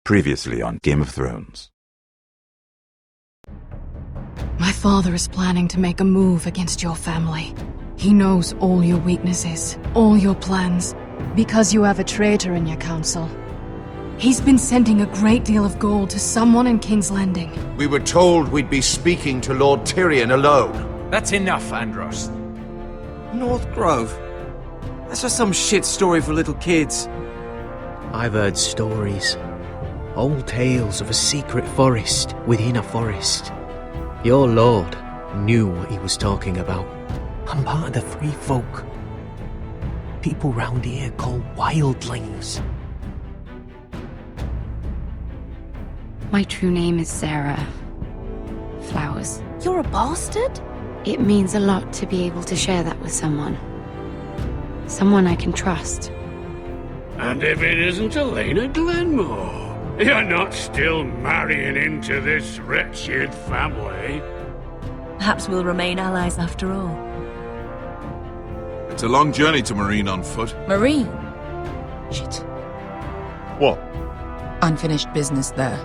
Previously on Game of Thrones. My father is planning to make a move against your family. He knows all your weaknesses, all your plans, because you have a traitor in your council. He's been sending a great deal of gold to someone in King's Landing. We were told we'd be speaking to Lord Tyrion alone. That's enough, Andros. North Grove? That's just some shit story for little kids. I've heard stories. Old tales of a secret forest within a forest. Your lord knew what he was talking about. I'm part of the free folk. People round here call wildlings. My true name is Sarah Flowers. You're a bastard? It means a lot to be able to share that with someone. Someone I can trust. And if it isn't Elena Glenmore, you're not still marrying into this wretched family. Perhaps we'll remain allies after all. It's a long journey to Marine on foot. Marine? Shit. What? Unfinished business there.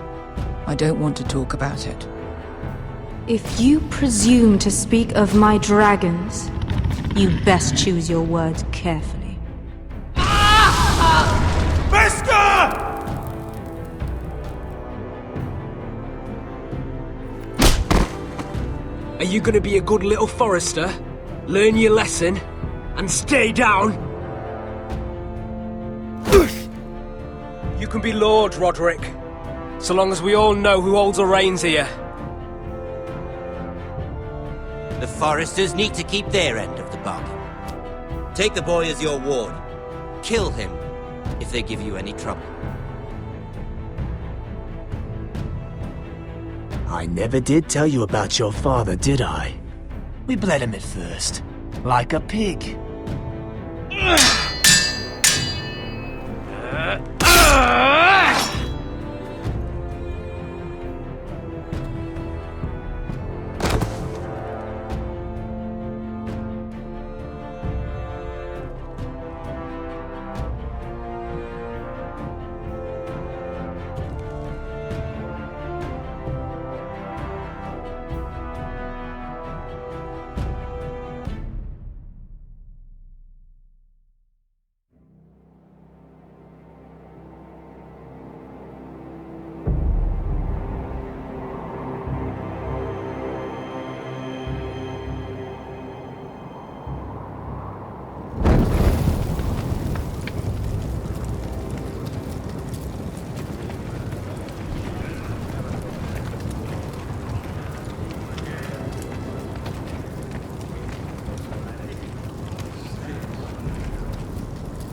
I don't want to talk about it. If you presume to speak of my dragons, you best choose your words carefully. Beskar! Are you gonna be a good little forester? Learn your lesson? And stay down? You can be Lord, Roderick. So long as we all know who holds the reins here. The foresters need to keep their end of the bargain. Take the boy as your ward. Kill him if they give you any trouble. I never did tell you about your father, did I? We bled him at first, like a pig.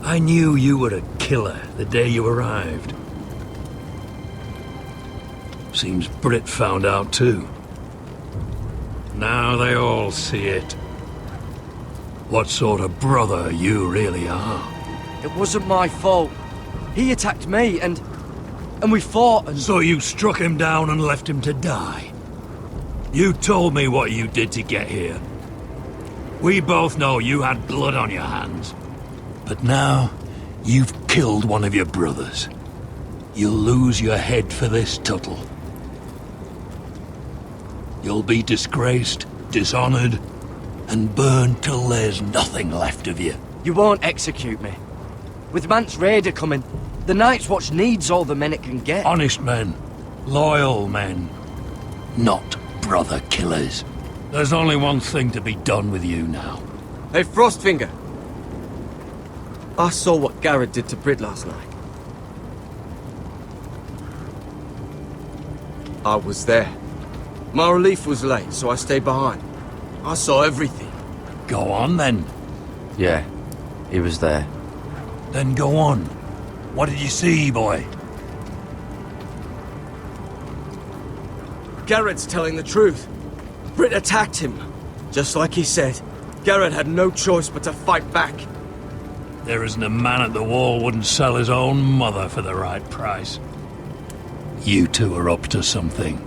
I knew you were a killer the day you arrived. Seems Brit found out too. Now they all see it. What sort of brother you really are. It wasn't my fault. He attacked me and we fought and... So you struck him down and left him to die? You told me what you did to get here. We both know you had blood on your hands. But now, you've killed one of your brothers. You'll lose your head for this, Tuttle. You'll be disgraced, dishonored, and burned till there's nothing left of you. You won't execute me. With Mance Raider coming, the Night's Watch needs all the men it can get. Honest men. Loyal men. Not brother killers. There's only one thing to be done with you now. Hey, Frostfinger. I saw what Garrett did to Brit last night. I was there. My relief was late, so I stayed behind. I saw everything. Go on, then. Yeah, he was there. Then go on. What did you see, boy? Garrett's telling the truth. Brit attacked him. Just like he said, Garrett had no choice but to fight back. There isn't a man at the wall wouldn't sell his own mother for the right price. You two are up to something.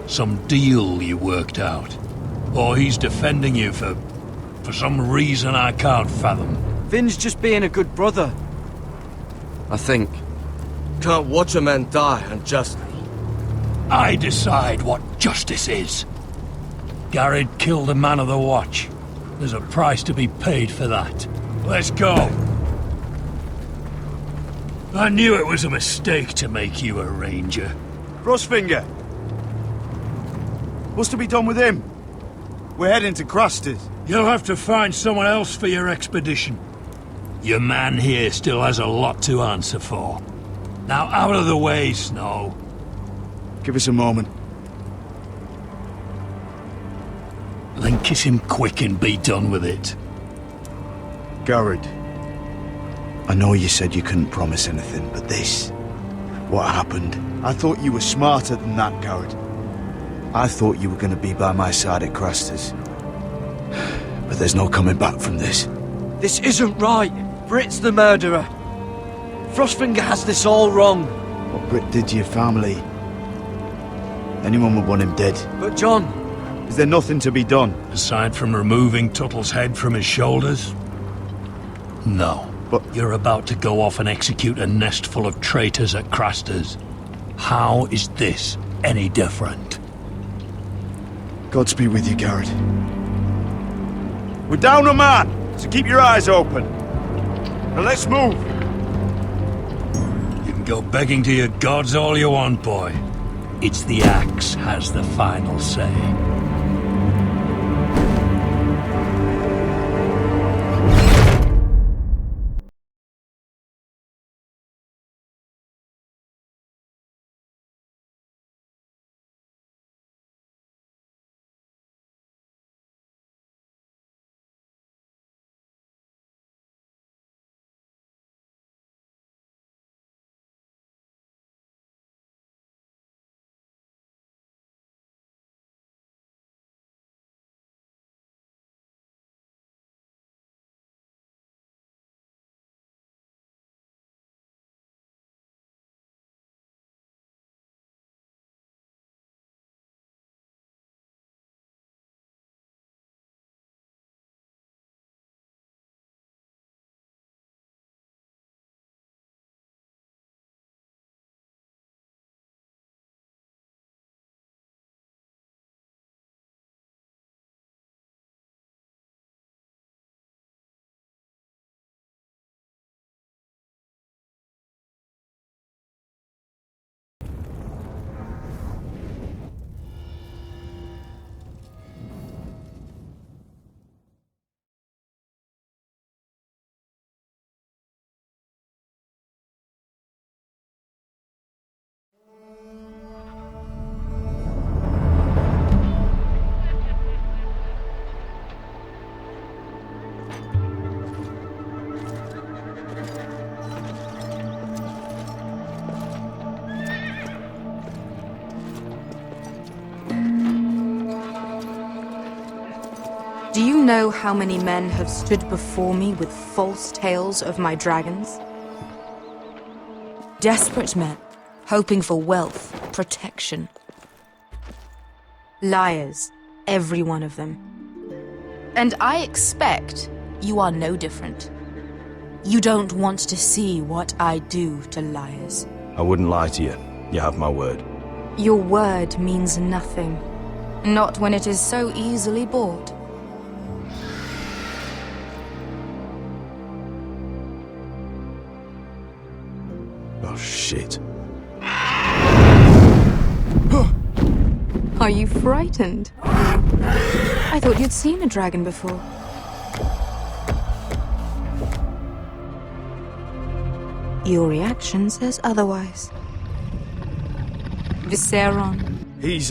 Some deal you worked out. Or he's defending you for some reason I can't fathom. Vin's just being a good brother. I think. Can't watch a man die unjustly. I decide what justice is. Garrett killed a man of the watch. There's a price to be paid for that. Let's go. I knew it was a mistake to make you a ranger. Frostfinger! What's to be done with him? We're heading to Craster's. You'll have to find someone else for your expedition. Your man here still has a lot to answer for. Now out of the way, Snow. Give us a moment. Then kiss him quick and be done with it. Garrett, I know you said you couldn't promise anything, but this... what happened? I thought you were smarter than that, Garrett. I thought you were going to be by my side at Craster's. But there's no coming back from this. This isn't right. Britt's the murderer. Frostfinger has this all wrong. What Britt did to your family... anyone would want him dead. But John... is there nothing to be done? Aside from removing Tuttle's head from his shoulders? No. But you're about to go off and execute a nest full of traitors at Craster's. How is this any different? Godspeed with you, Garrett. We're down a man, so keep your eyes open. Now let's move. You can go begging to your gods all you want, boy. It's the axe has the final say. Do you know how many men have stood before me with false tales of my dragons? Desperate men, hoping for wealth, protection. Liars, every one of them. And I expect you are no different. You don't want to see what I do to liars. I wouldn't lie to you. You have my word. Your word means nothing. Not when it is so easily bought. Oh, shit. Are you frightened? I thought you'd seen a dragon before. Your reaction says otherwise. Visceron. He's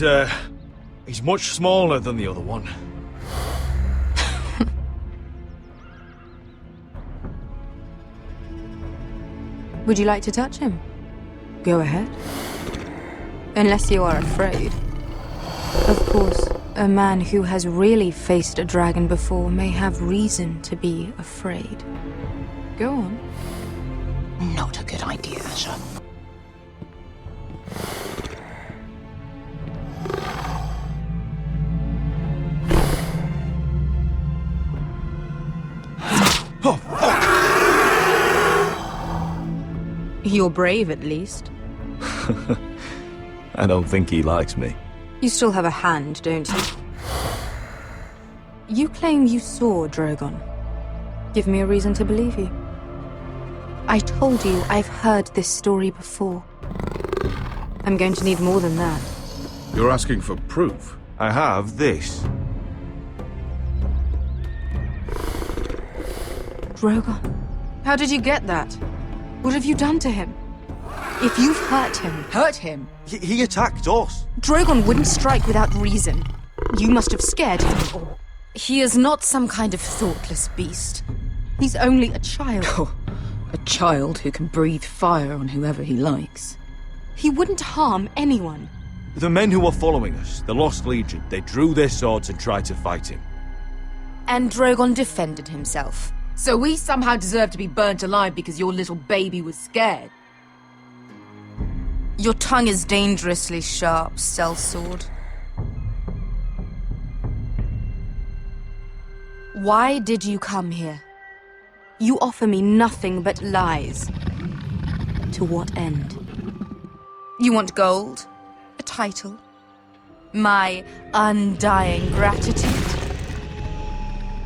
much smaller than the other one. Would you like to touch him? Go ahead. Unless you are afraid. Of course, a man who has really faced a dragon before may have reason to be afraid. Go on. Not a good idea, sir. You're brave, at least. I don't think he likes me. You still have a hand, don't you? You claim you saw Drogon. Give me a reason to believe you. I told you I've heard this story before. I'm going to need more than that. You're asking for proof? I have this. Drogon? How did you get that? What have you done to him? If you've hurt him... Hurt him? He attacked us. Drogon wouldn't strike without reason. You must have scared him, or... He is not some kind of thoughtless beast. He's only a child. Oh, a child who can breathe fire on whoever he likes. He wouldn't harm anyone. The men who were following us, the Lost Legion, they drew their swords and tried to fight him. And Drogon defended himself. So we somehow deserve to be burnt alive because your little baby was scared? Your tongue is dangerously sharp, sellsword. Why did you come here? You offer me nothing but lies. To what end? You want gold? A title? My undying gratitude?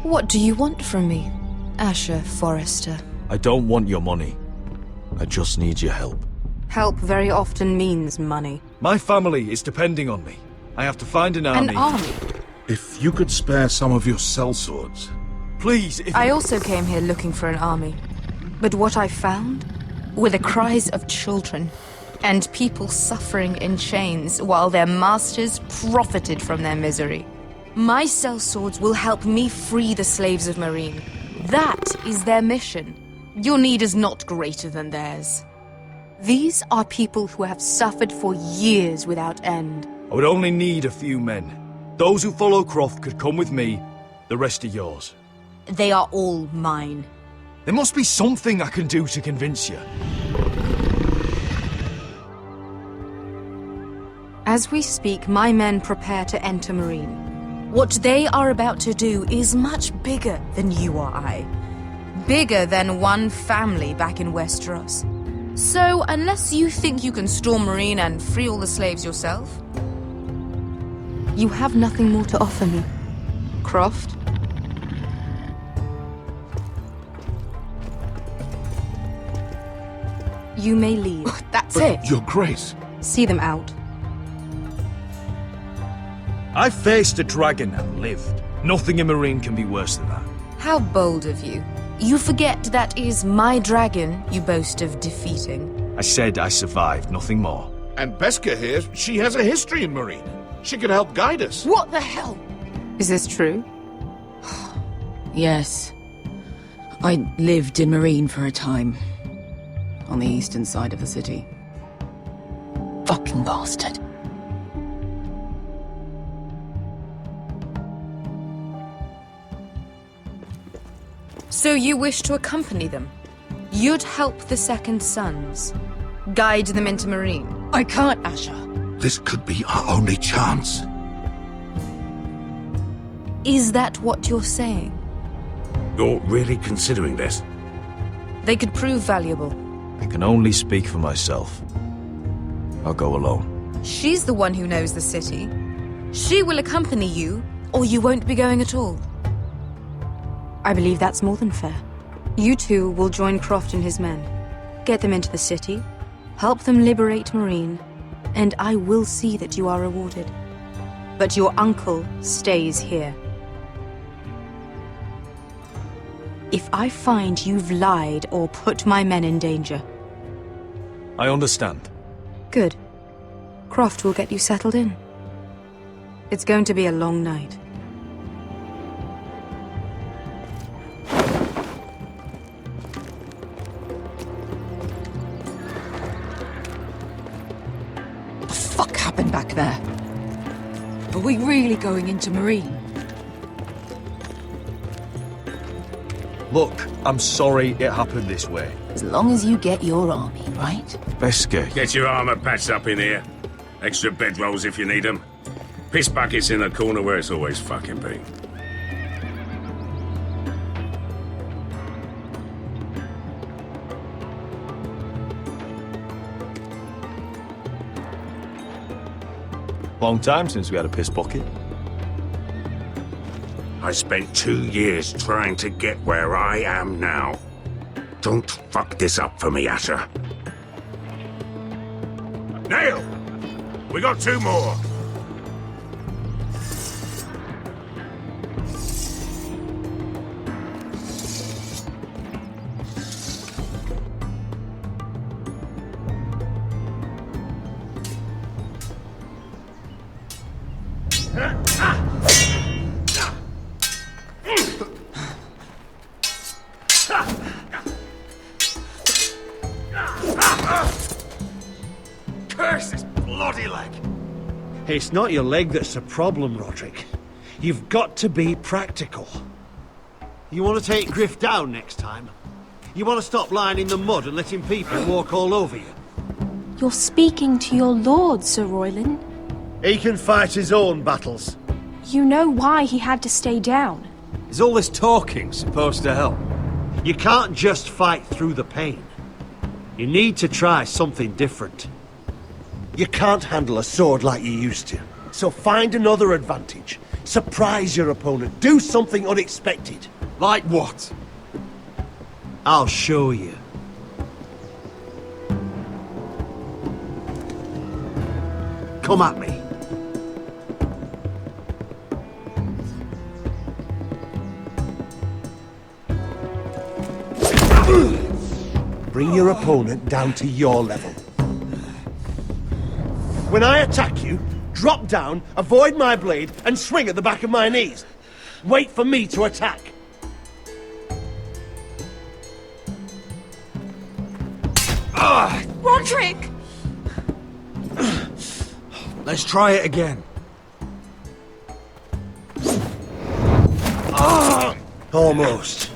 What do you want from me, Asher Forrester? I don't want your money. I just need your help. Help very often means money. My family is depending on me. I have to find an army. An army? If you could spare some of your sellswords. Please, if... I also came here looking for an army. But what I found were the cries of children and people suffering in chains while their masters profited from their misery. My sellswords will help me free the slaves of Meereen. That is their mission. Your need is not greater than theirs. These are people who have suffered for years without end. I would only need a few men. Those who follow Croft could come with me. The rest are yours. They are all mine. There must be something I can do to convince you. As we speak, my men prepare to enter Meereen. What they are about to do is much bigger than you or I. Bigger than one family back in Westeros. So, unless you think you can storm Meereen and free all the slaves yourself, you have nothing more to offer me, Croft. You may leave. That's it. Your Grace. See them out. I faced a dragon and lived. Nothing in Meereen can be worse than that. How bold of you. You forget that is my dragon you boast of defeating. I said I survived, nothing more. And Beskha here, she has a history in Meereen. She could help guide us. What the hell? Is this true? Yes. I lived in Meereen for a time. On the eastern side of the city. Fucking bastard. So you wish to accompany them? You'd help the Second Sons? Guide them into Meereen? I can't, Asher. This could be our only chance. Is that what you're saying? You're really considering this? They could prove valuable. I can only speak for myself. I'll go alone. She's the one who knows the city. She will accompany you, or you won't be going at all. I believe that's more than fair. You two will join Croft and his men. Get them into the city, help them liberate Meereen, and I will see that you are rewarded. But your uncle stays here. If I find you've lied or put my men in danger... I understand. Good. Croft will get you settled in. It's going to be a long night. What the fuck happened back there? Are we really going into Meereen? Look, I'm sorry it happened this way. As long as you get your army, right? Beskha. Get your armor patched up in here. Extra bedrolls if you need them. Piss buckets in the corner where it's always fucking been. Long time since we had a piss bucket. I spent 2 years trying to get where I am now. Don't fuck this up for me, Asher. Nail! We got 2 more! Curse this bloody leg! It's not your leg that's the problem, Roderick. You've got to be practical. You want to take Griff down next time? You want to stop lying in the mud and letting people walk all over you? You're speaking to your lord, Sir Royland. He can fight his own battles. You know why he had to stay down. Is all this talking supposed to help? You can't just fight through the pain. You need to try something different. You can't handle a sword like you used to. So find another advantage. Surprise your opponent. Do something unexpected. Like what? I'll show you. Come at me. Bring your opponent down to your level. When I attack you, drop down, avoid my blade, and swing at the back of my knees. Wait for me to attack. Roderick! Let's try it again. Almost.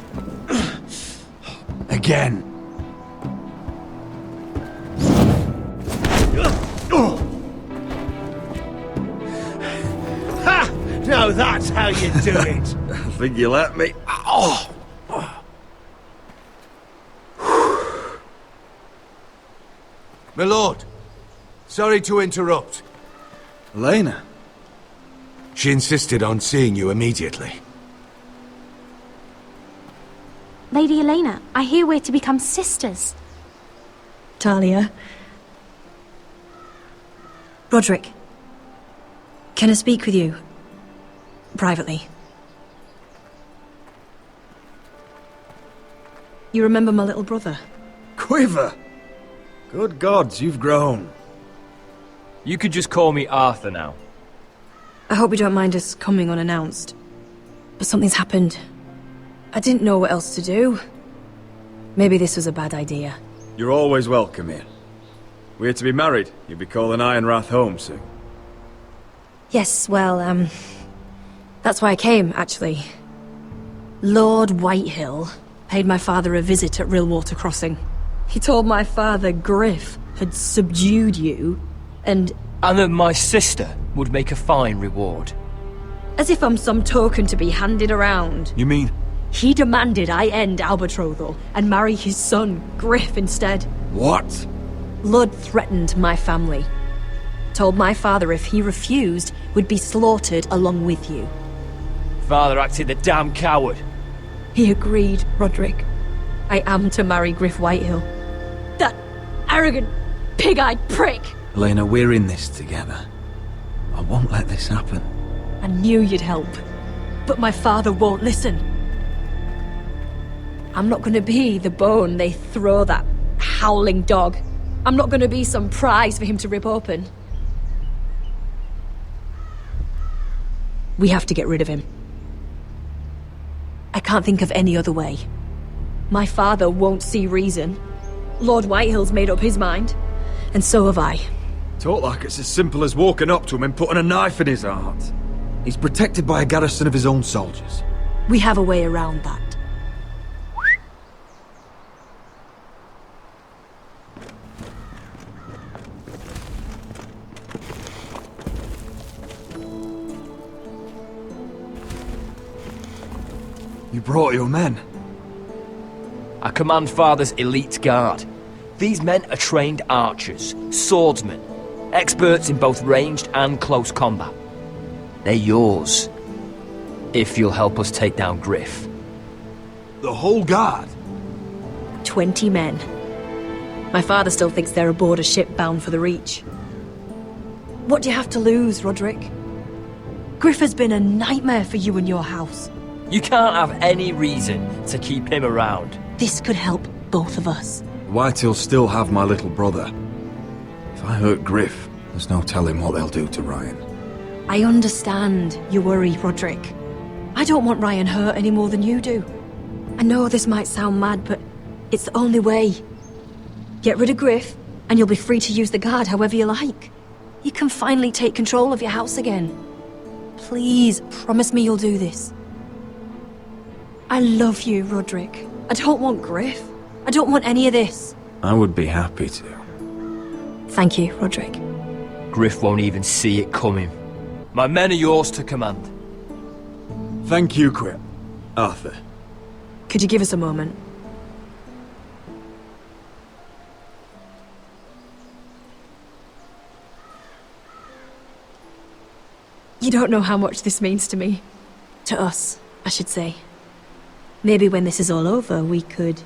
Again. Ha! Now that's how you do it. I think you let me. Oh! My lord, sorry to interrupt. Elena? She insisted on seeing you immediately. Lady Elena, I hear we're to become sisters. Talia. Roderick. Can I speak with you? Privately. You remember my little brother? Quiver! Good gods, you've grown. You could just call me Arthur now. I hope you don't mind us coming unannounced. But something's happened. I didn't know what else to do. Maybe this was a bad idea. You're always welcome here. We're to be married. You'll be calling Ironrath home soon. Yes, well, that's why I came, actually. Lord Whitehill paid my father a visit at Rillwater Crossing. He told my father Griff had subdued you, and that my sister would make a fine reward. As if I'm some token to be handed around. You mean? He demanded I end our betrothal and marry his son, Griff, instead. What? Lud threatened my family. Told my father if he refused, we'd be slaughtered along with you. Father acted the damn coward. He agreed, Roderick. I am to marry Griff Whitehill. That arrogant, pig-eyed prick! Elena, we're in this together. I won't let this happen. I knew you'd help. But my father won't listen. I'm not gonna be the bone they throw that howling dog. I'm not gonna be some prize for him to rip open. We have to get rid of him. I can't think of any other way. My father won't see reason. Lord Whitehill's made up his mind. And so have I. Talk like it's as simple as walking up to him and putting a knife in his heart. He's protected by a garrison of his own soldiers. We have a way around that. You brought your men. I command Father's elite guard. These men are trained archers, swordsmen. Experts in both ranged and close combat. They're yours. If you'll help us take down Griff. The whole guard? 20 men. My father still thinks they're aboard a ship bound for the Reach. What do you have to lose, Roderick? Griff has been a nightmare for you and your house. You can't have any reason to keep him around. This could help both of us. Whitehill'll still have my little brother. If I hurt Griff, there's no telling what they'll do to Ryan. I understand your worry, Roderick. I don't want Ryan hurt any more than you do. I know this might sound mad, but it's the only way. Get rid of Griff, and you'll be free to use the guard however you like. You can finally take control of your house again. Please, promise me you'll do this. I love you, Roderick. I don't want Griff. I don't want any of this. I would be happy to. Thank you, Roderick. Griff won't even see it coming. My men are yours to command. Thank you, Quip. Arthur. Could you give us a moment? You don't know how much this means to me. To us, I should say. Maybe when this is all over, we could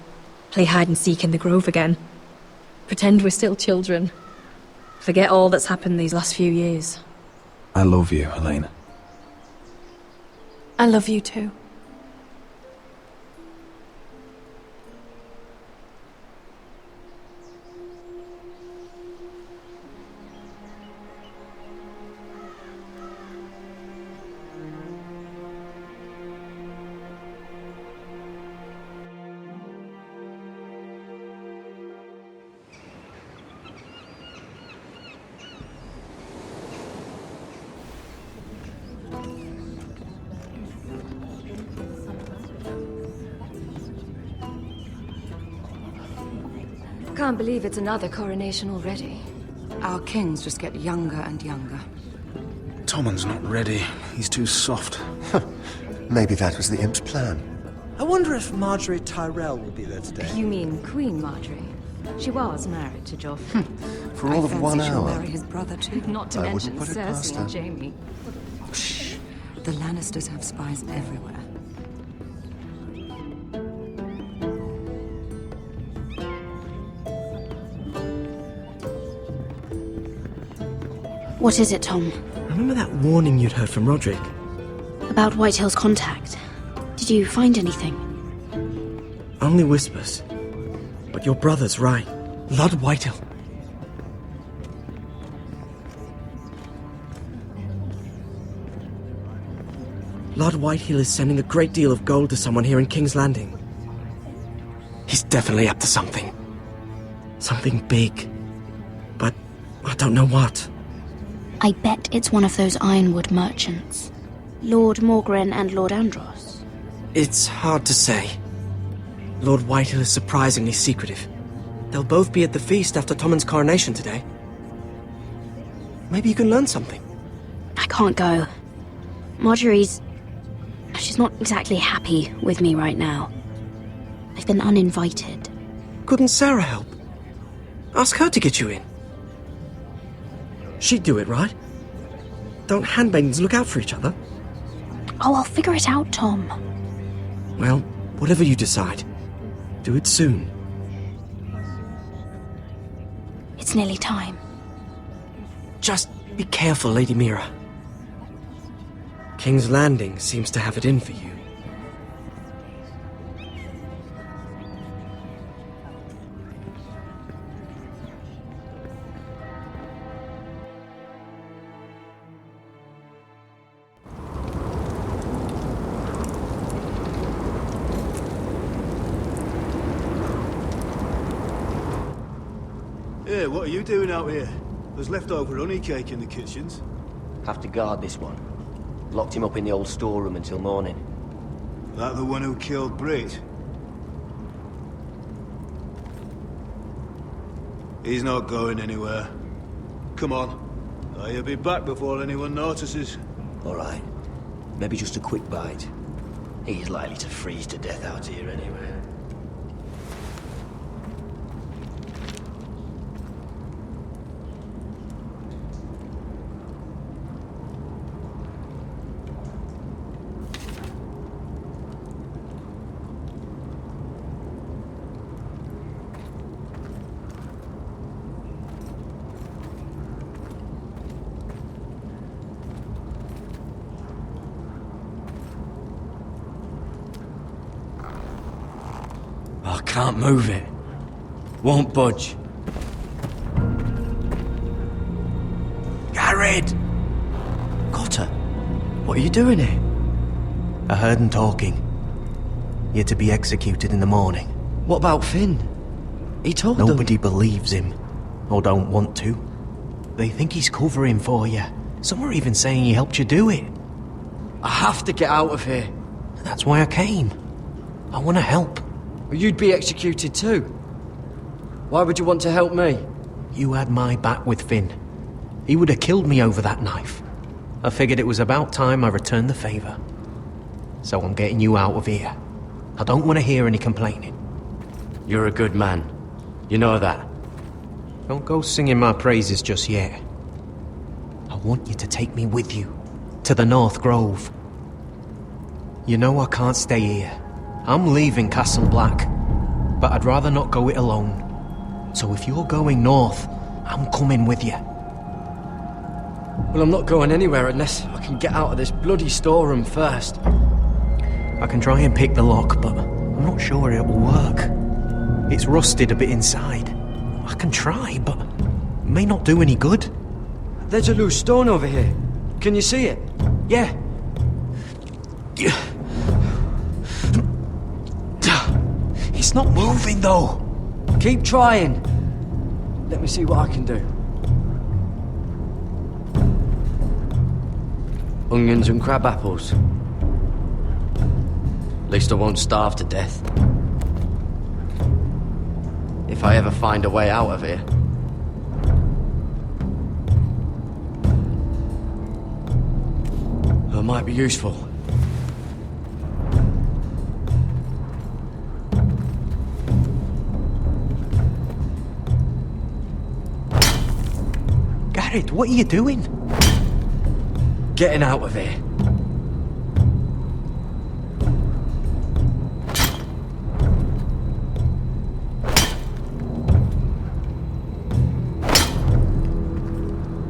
play hide and seek in the grove again. Pretend we're still children. Forget all that's happened these last few years. I love you, Helena. I love you too. Can't believe it's another coronation already. Our kings just get younger and younger. Tommen's not ready. He's too soft. Maybe that was the imp's plan. I wonder if Marjorie Tyrell will be there today. You mean Queen Marjorie? She was married to Joffrey. For all of 1 She'll hour. marry his brother too. Not to I mention wouldn't put it past Cersei her. and Jaime. Shh. The Lannisters have spies everywhere. What is it, Tom? Remember that warning you'd heard from Roderick? About Whitehill's contact. Did you find anything? Only whispers. But your brother's right. Lord Whitehill. Lord Whitehill is sending a great deal of gold to someone here in King's Landing. He's definitely up to something. Something big. But I don't know what. I bet it's one of those ironwood merchants. Lord Morgren and Lord Andros. It's hard to say. Lord Whitehill is surprisingly secretive. They'll both be at the feast after Tommen's coronation today. Maybe you can learn something. I can't go. She's not exactly happy with me right now. I've been uninvited. Couldn't Sarah help? Ask her to get you in. She'd do it, right? Don't handmaidens look out for each other? Oh, I'll figure it out, Tom. Well, whatever you decide, do it soon. It's nearly time. Just be careful, Lady Mira. King's Landing seems to have it in for you. Hey, what are you doing out here? There's leftover honey cake in the kitchens. Have to guard this one. Locked him up in the old storeroom until morning. That the one who killed Brit? He's not going anywhere. Come on. He'll be back before anyone notices. All right. Maybe just a quick bite. He's likely to freeze to death out here anyway. I can't move it. Won't budge. Garrett! Cotter, what are you doing here? I heard him talking. You're to be executed in the morning. What about Finn? He told them. Nobody believes him, or don't want to. They think he's covering for you. Some are even saying he helped you do it. I have to get out of here. That's why I came. I want to help. Well, you'd be executed too. Why would you want to help me? You had my back with Finn. He would have killed me over that knife. I figured it was about time I returned the favor. So I'm getting you out of here. I don't want to hear any complaining. You're a good man. You know that. Don't go singing my praises just yet. I want you to take me with you. To the North Grove. You know I can't stay here. I'm leaving Castle Black. But I'd rather not go it alone. So if you're going north, I'm coming with you. Well, I'm not going anywhere unless I can get out of this bloody storeroom first. I can try and pick the lock, but I'm not sure it will work. It's rusted a bit inside. I can try, but it may not do any good. There's a loose stone over here. Can you see it? Yeah. It's not moving, though. Keep trying. Let me see what I can do. Onions and crab apples. At least I won't starve to death. If I ever find a way out of here. It might be useful. Garrett, what are you doing? Getting out of here.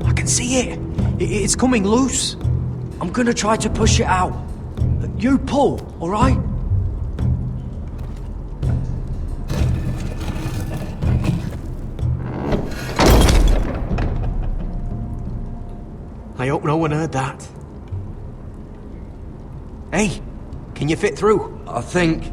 I can see it. It's coming loose. I'm gonna try to push it out. You pull, all right? I hope no one heard that. Hey, can you fit through? I think.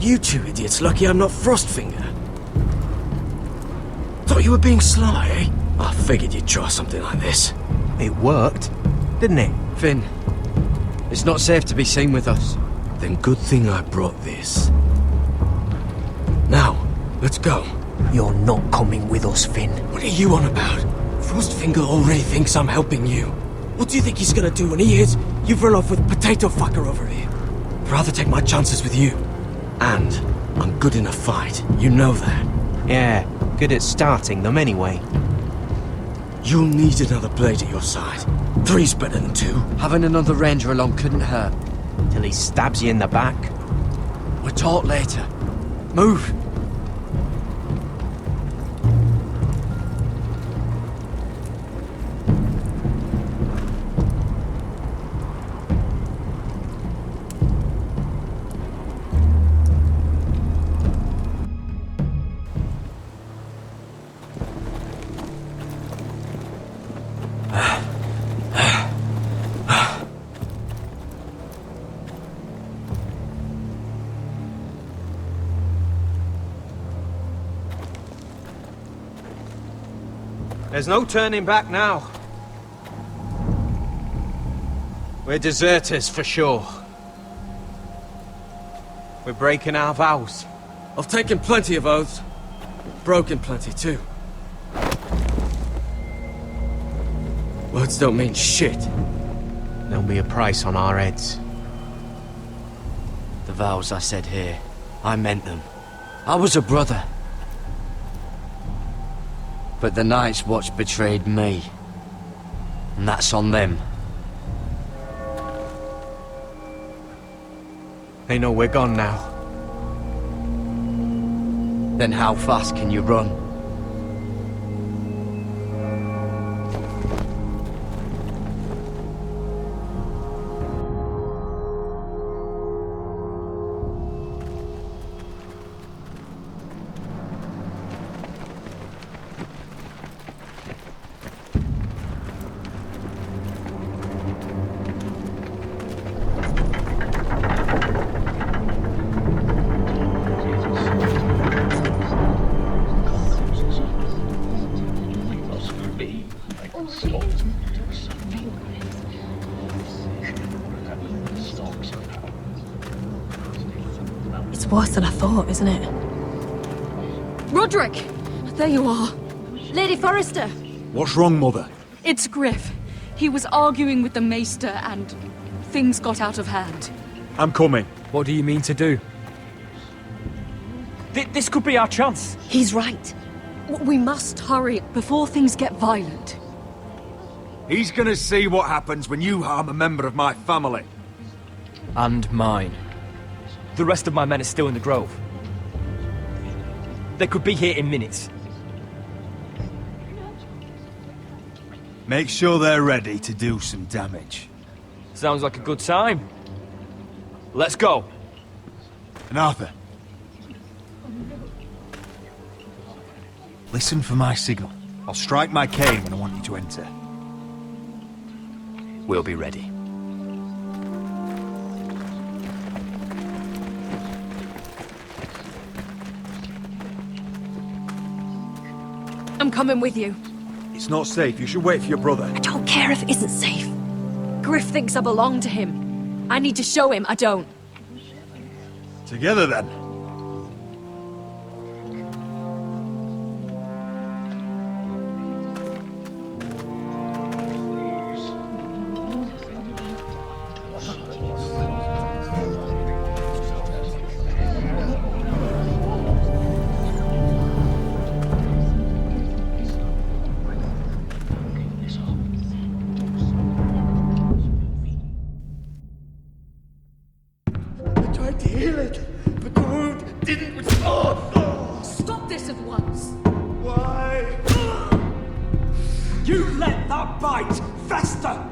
You two idiots lucky I'm not Frostfinger. Thought you were being sly, eh? I figured you'd try something like this. It worked, didn't it? Finn, it's not safe to be seen with us. Then good thing I brought this. Now, let's go. You're not coming with us, Finn. What are you on about? Frostfinger already thinks I'm helping you. What do you think he's gonna do when he hears you've run off with Potato Fucker over here? I'd rather take my chances with you. And I'm good in a fight. You know that. Yeah, good at starting them anyway. You'll need another blade at your side. 3's better than 2. Having another ranger along couldn't hurt. Till he stabs you in the back. We'll talk later. Move. There's no turning back now. We're deserters for sure. We're breaking our vows. I've taken plenty of oaths. Broken plenty too. Words don't mean shit. There'll be a price on our heads. The vows I said here, I meant them. I was a brother. But the Night's Watch betrayed me. And that's on them. They know we're gone now. Then how fast can you run? It's worse than I thought, isn't it? Roderick! There you are. Lady Forrester! What's wrong, Mother? It's Griff. He was arguing with the Maester and things got out of hand. I'm coming. What do you mean to do? This could be our chance. He's right. We must hurry before things get violent. He's gonna see what happens when you harm a member of my family. And mine. The rest of my men are still in the grove. They could be here in minutes. Make sure they're ready to do some damage. Sounds like a good time. Let's go. And Arthur, listen for my signal. I'll strike my cane when I want you to enter. We'll be ready. I'm coming with you. It's not safe. You should wait for your brother. I don't care if it isn't safe. Griff thinks I belong to him. I need to show him I don't. Together, then. Stop this at once! Why? You let that bite fester!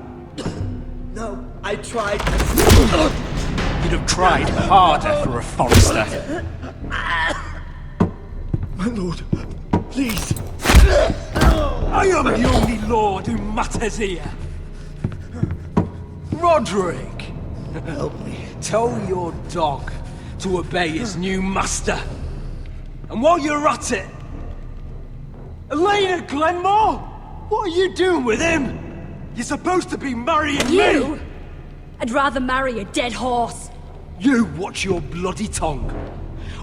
No, I tried. You'd have tried harder for a Forrester. My lord, please. I am the only lord who matters here. Roderick! Help me. Tell your dog to obey his new master. And while you're at it, Elena Glenmore, what are you doing with him? You're supposed to be marrying You? me! I'd rather marry a dead horse. You watch your bloody tongue,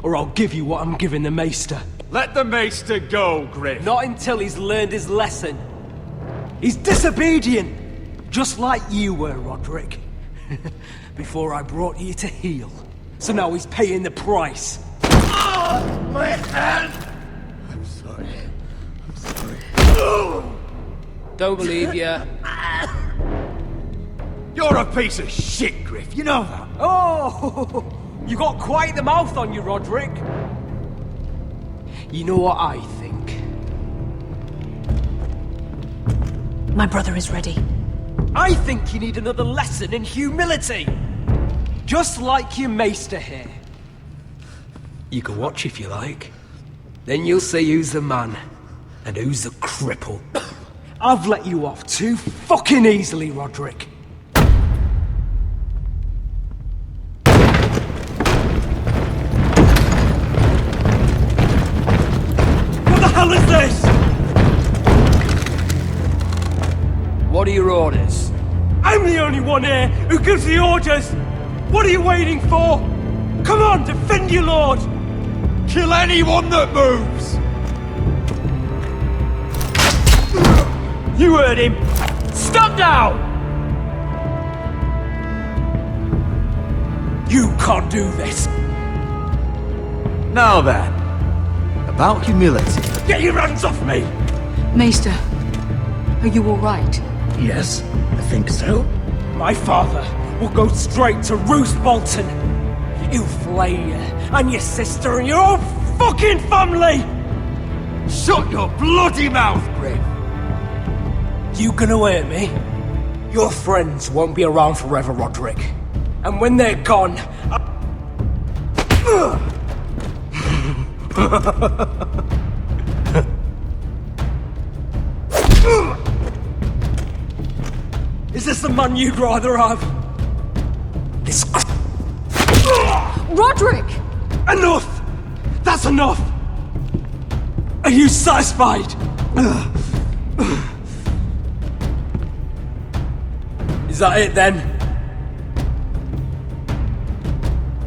or I'll give you what I'm giving the Maester. Let the Maester go, Griff. Not until he's learned his lesson. He's disobedient, just like you were, Roderick. Before I brought you to heel. So now he's paying the price. Oh, my hand! I'm sorry. I'm sorry. Don't believe you. You're a piece of shit, Griff. You know that. Oh, you got quite the mouth on you, Roderick. You know what I think? My brother is ready. I think you need another lesson in humility. Just like your maester here. You can watch if you like. Then you'll see who's the man and who's the cripple. I've let you off too fucking easily, Roderick. What the hell is this? What are your orders? I'm the only one here who gives the orders! What are you waiting for? Come on, defend your lord! Kill anyone that moves! You heard him! Stop now! You can't do this! Now then, about humility. Get your hands off me! Maester, are you all right? Yes, I think so. My father will go straight to Roose Bolton. He'll flay you, and your sister, and your whole fucking family! Shut your bloody mouth, Griff! You gonna hear me? Your friends won't be around forever, Roderick. And when they're gone, Is this the man you'd rather have? This Roderick! Enough! That's enough! Are you satisfied? Is that it then?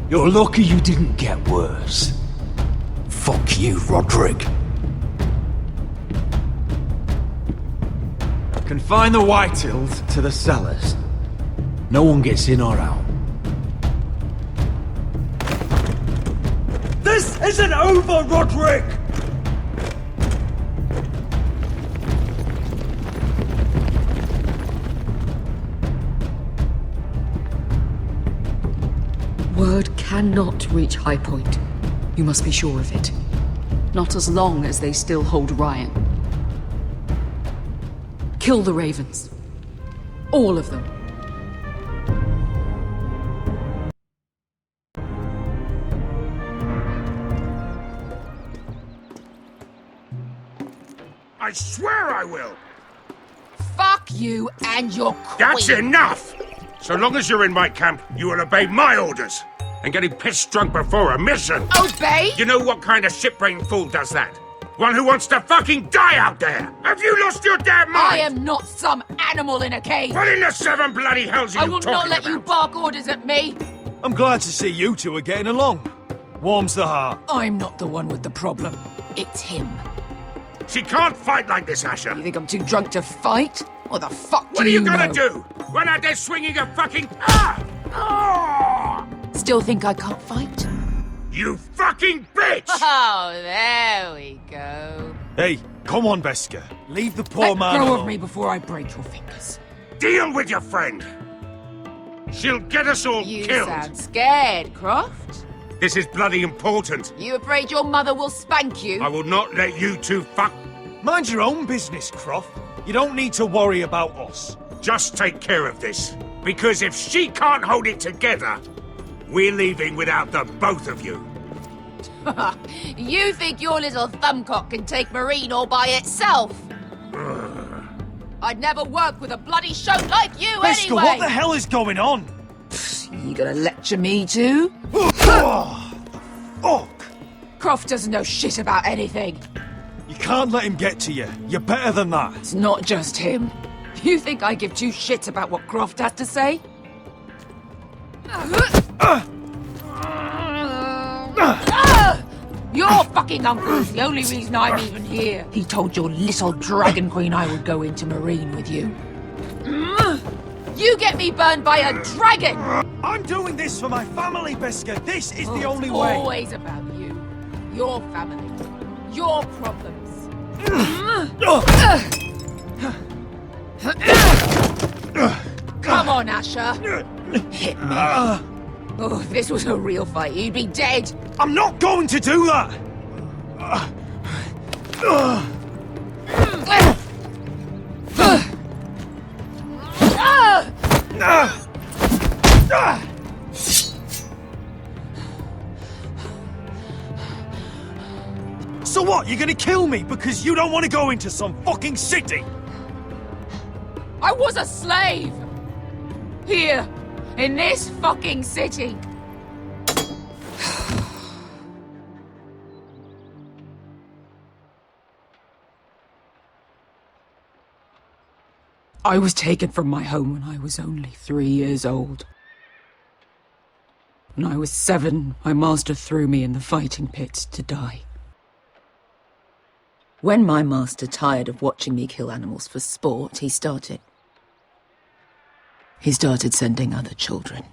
You're lucky you didn't get worse. Fuck you, Roderick. Confine the Whitehills to the cellars. No one gets in or out. This isn't over, Roderick! Word cannot reach High Point. You must be sure of it. Not as long as they still hold Ryan. Kill the ravens. All of them. I swear I will! Fuck you and your queen. That's enough! So long as you're in my camp, you will obey my orders. And getting pissed drunk before a mission. Obey? You know what kind of shit-brained fool does that? One who wants to fucking die out there! Have you lost your damn mind? I am not some animal in a cage. What in the seven bloody hells are I you will talking not let about? you bark orders at me. I'm glad to see you two are getting along. Warms the heart. I'm not the one with the problem. It's him. She can't fight like this, Asher. You think I'm too drunk to fight? What the fuck What do are you know? gonna do? Run out there swinging a fucking... Still think I can't fight? You fucking bitch! Oh, there we go. Hey, come on, Beska. Leave the poor Let man go alone. of me before I break your fingers. Deal with your friend. She'll get us all You killed. sound scared, Croft. This is bloody important. You afraid your mother will spank you? I will not let you two fuck... Mind your own business, Croft. You don't need to worry about us. Just take care of this. Because if she can't hold it together, we're leaving without the both of you. You think your little thumbcock can take Marine all by itself? I'd never work with a bloody shote like you Beska, anyway! what the hell is going on? You gonna lecture me too? fuck? Croft doesn't know shit about anything. You can't let him get to you. You're better than that. It's not just him. You think I give two shits about what Croft has to say? Your fucking uncle is the only reason I'm even here. He told your little dragon queen I would go into Marine with you. You get me burned by a dragon! I'm doing this for my family, Biscuit. This is the only It's way. always about you. Your family. Your problems. Come on, Asher. Hit me. Oh, if this was a real fight, you'd be dead. I'm not going to do that! So what, you're gonna kill me because you don't want to go into some fucking city? I was a slave! Here, in this fucking city. I was taken from my home when I was only 3 years old. When I was 7, my master threw me in the fighting pit to die. When my master tired of watching me kill animals for sport, he started sending other children.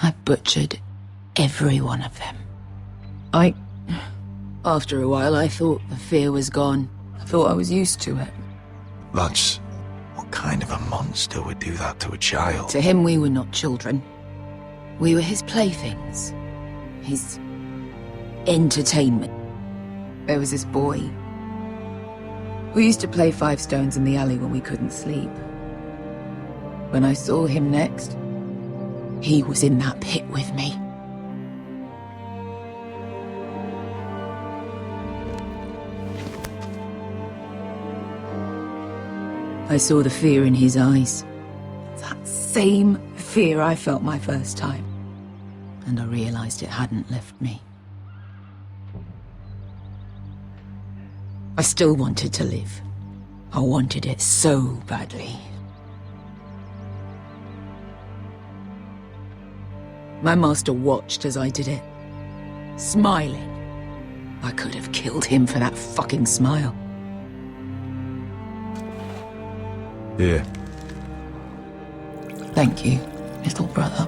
I butchered every one of them. After a while, I thought the fear was gone. I thought I was used to it. That's... what kind of a monster would do that to a child? To him, we were not children. We were his playthings. His entertainment. There was this boy. We used to play 5 stones in the alley when we couldn't sleep. When I saw him next, he was in that pit with me. I saw the fear in his eyes. That same fear I felt my first time. And I realized it hadn't left me. I still wanted to live. I wanted it so badly. My master watched as I did it, smiling. I could have killed him for that fucking smile. Here. Thank you, little brother.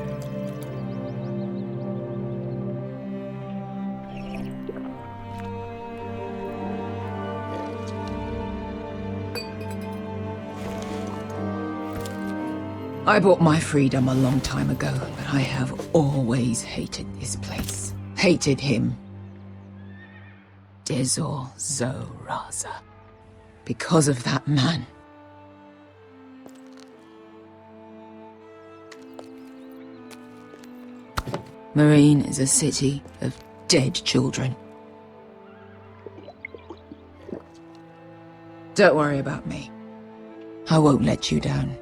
I bought my freedom a long time ago, but I have always hated this place. Hated him. Dezor Zoraza. Because of that man. Marine is a city of dead children. Don't worry about me. I won't let you down.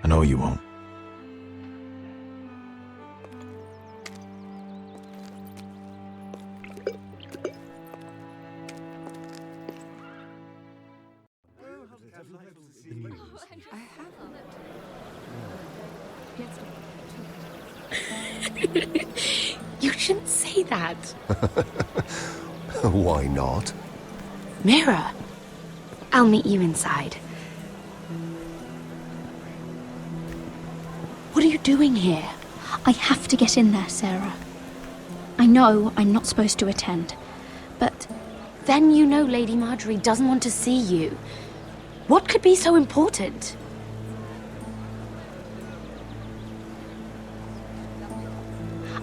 I know you won't. You shouldn't say that. Why not? Mira, I'll meet you inside. What are you doing here? I have to get in there, Sarah. I know I'm not supposed to attend, but then you know Lady Marjorie doesn't want to see you. What could be so important?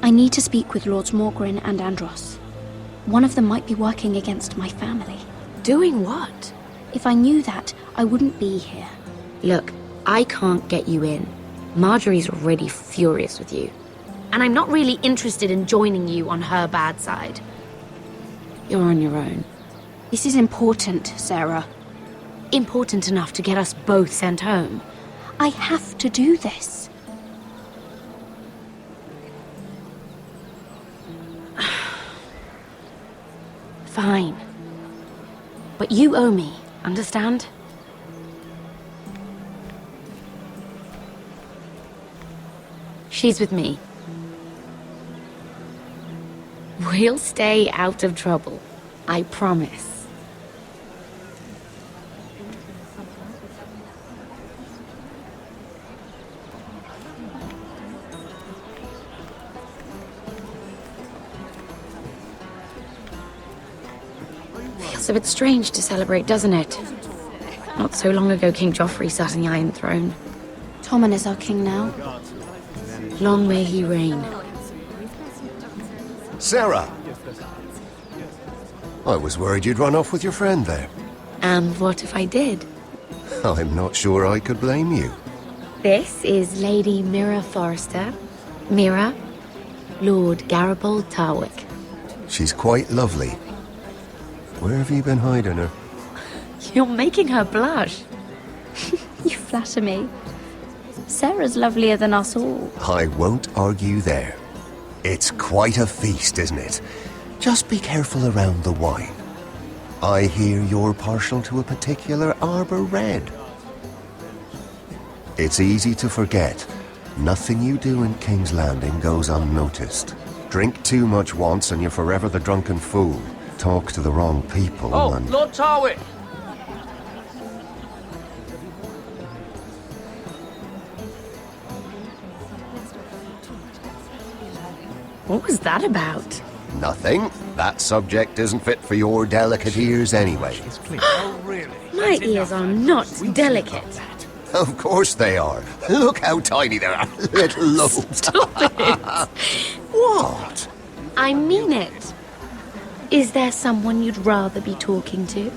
I need to speak with Lords Morgrin and Andros. One of them might be working against my family. Doing what? If I knew that, I wouldn't be here. Look, I can't get you in. Marjorie's already furious with you. And I'm not really interested in joining you on her bad side. You're on your own. This is important, Sarah. important enough to get us both sent home. I have to do this. Fine. But you owe me, understand? She's with me. We'll stay out of trouble. I promise. Feels a bit strange to celebrate, doesn't it? Not so long ago, King Joffrey sat on the Iron Throne. Tommen is our king now. Long may he reign. Sarah! I was worried you'd run off with your friend there. And what if I did? I'm not sure I could blame you. This is Lady Mira Forrester. Mira, Lord Garibald Tarwick. She's quite lovely. Where have you been hiding her? You're making her blush. You flatter me. Sarah's lovelier than us all. I won't argue there. It's quite a feast, isn't it? Just be careful around the wine. I hear you're partial to a particular arbor red. It's easy to forget. Nothing you do in King's Landing goes unnoticed. Drink too much once and you're forever the drunken fool. Talk to the wrong people and... Lord Tarwick! What was that about? Nothing. That subject isn't fit for your delicate ears anyway. My ears are not delicate. Of course they are. Look how tiny they are. Little lobes. Stop it. What? I mean it. Is there someone you'd rather be talking to?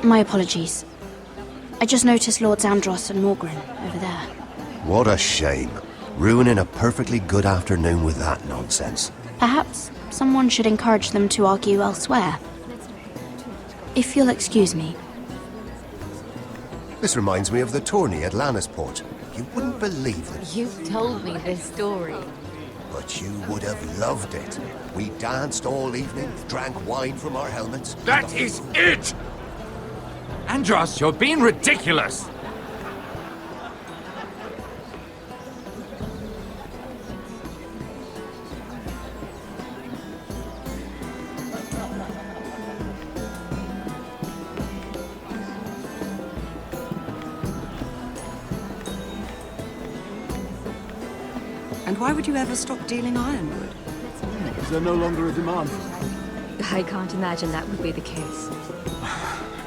My apologies. I just noticed Lords Andros and Morgren over there. What a shame. Ruining a perfectly good afternoon with that nonsense. Perhaps someone should encourage them to argue elsewhere. If you'll excuse me. This reminds me of the tourney at Lannisport. You wouldn't believe it. You've told me this story. But you would have loved it. We danced all evening, drank wine from our helmets. That is it! Andros, you're being ridiculous! And why would you ever stop dealing ironwood? Is there no longer a demand? I can't imagine that would be the case.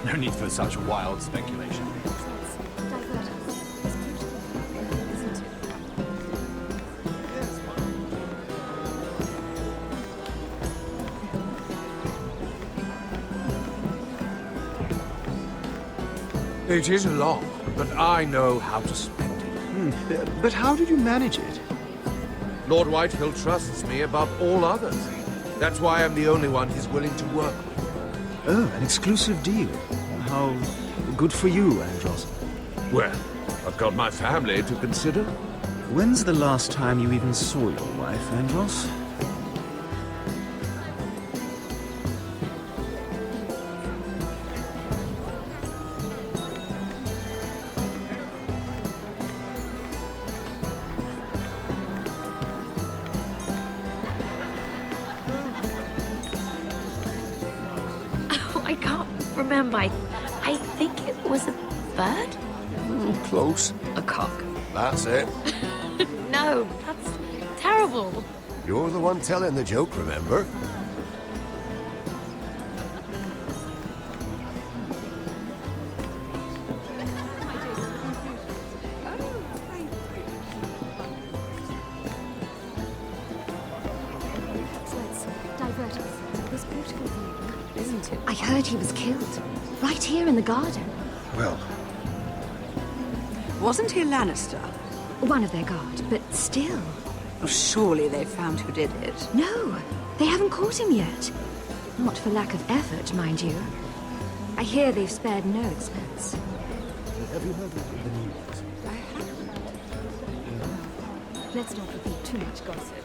No need for such wild speculation. It is long, but I know how to spend it. But how did you manage it? Lord Whitehill trusts me above all others. That's why I'm the only one he's willing to work with. Oh, an exclusive deal. How good for you, Andros. Well, I've got my family to consider. When's the last time you even saw your wife, Andros? I can't remember. I think it was a bird? Close. A cock. That's it. No, that's terrible. You're the one telling the joke, remember? I heard he was killed. Right here in the garden. Well... Wasn't he Lannister? One of their guard, but still. Oh, surely they found who did it. No, they haven't caught him yet. Not for lack of effort, mind you. I hear they've spared no expense. Have you heard of the news? I haven't. Let's not repeat too much gossip.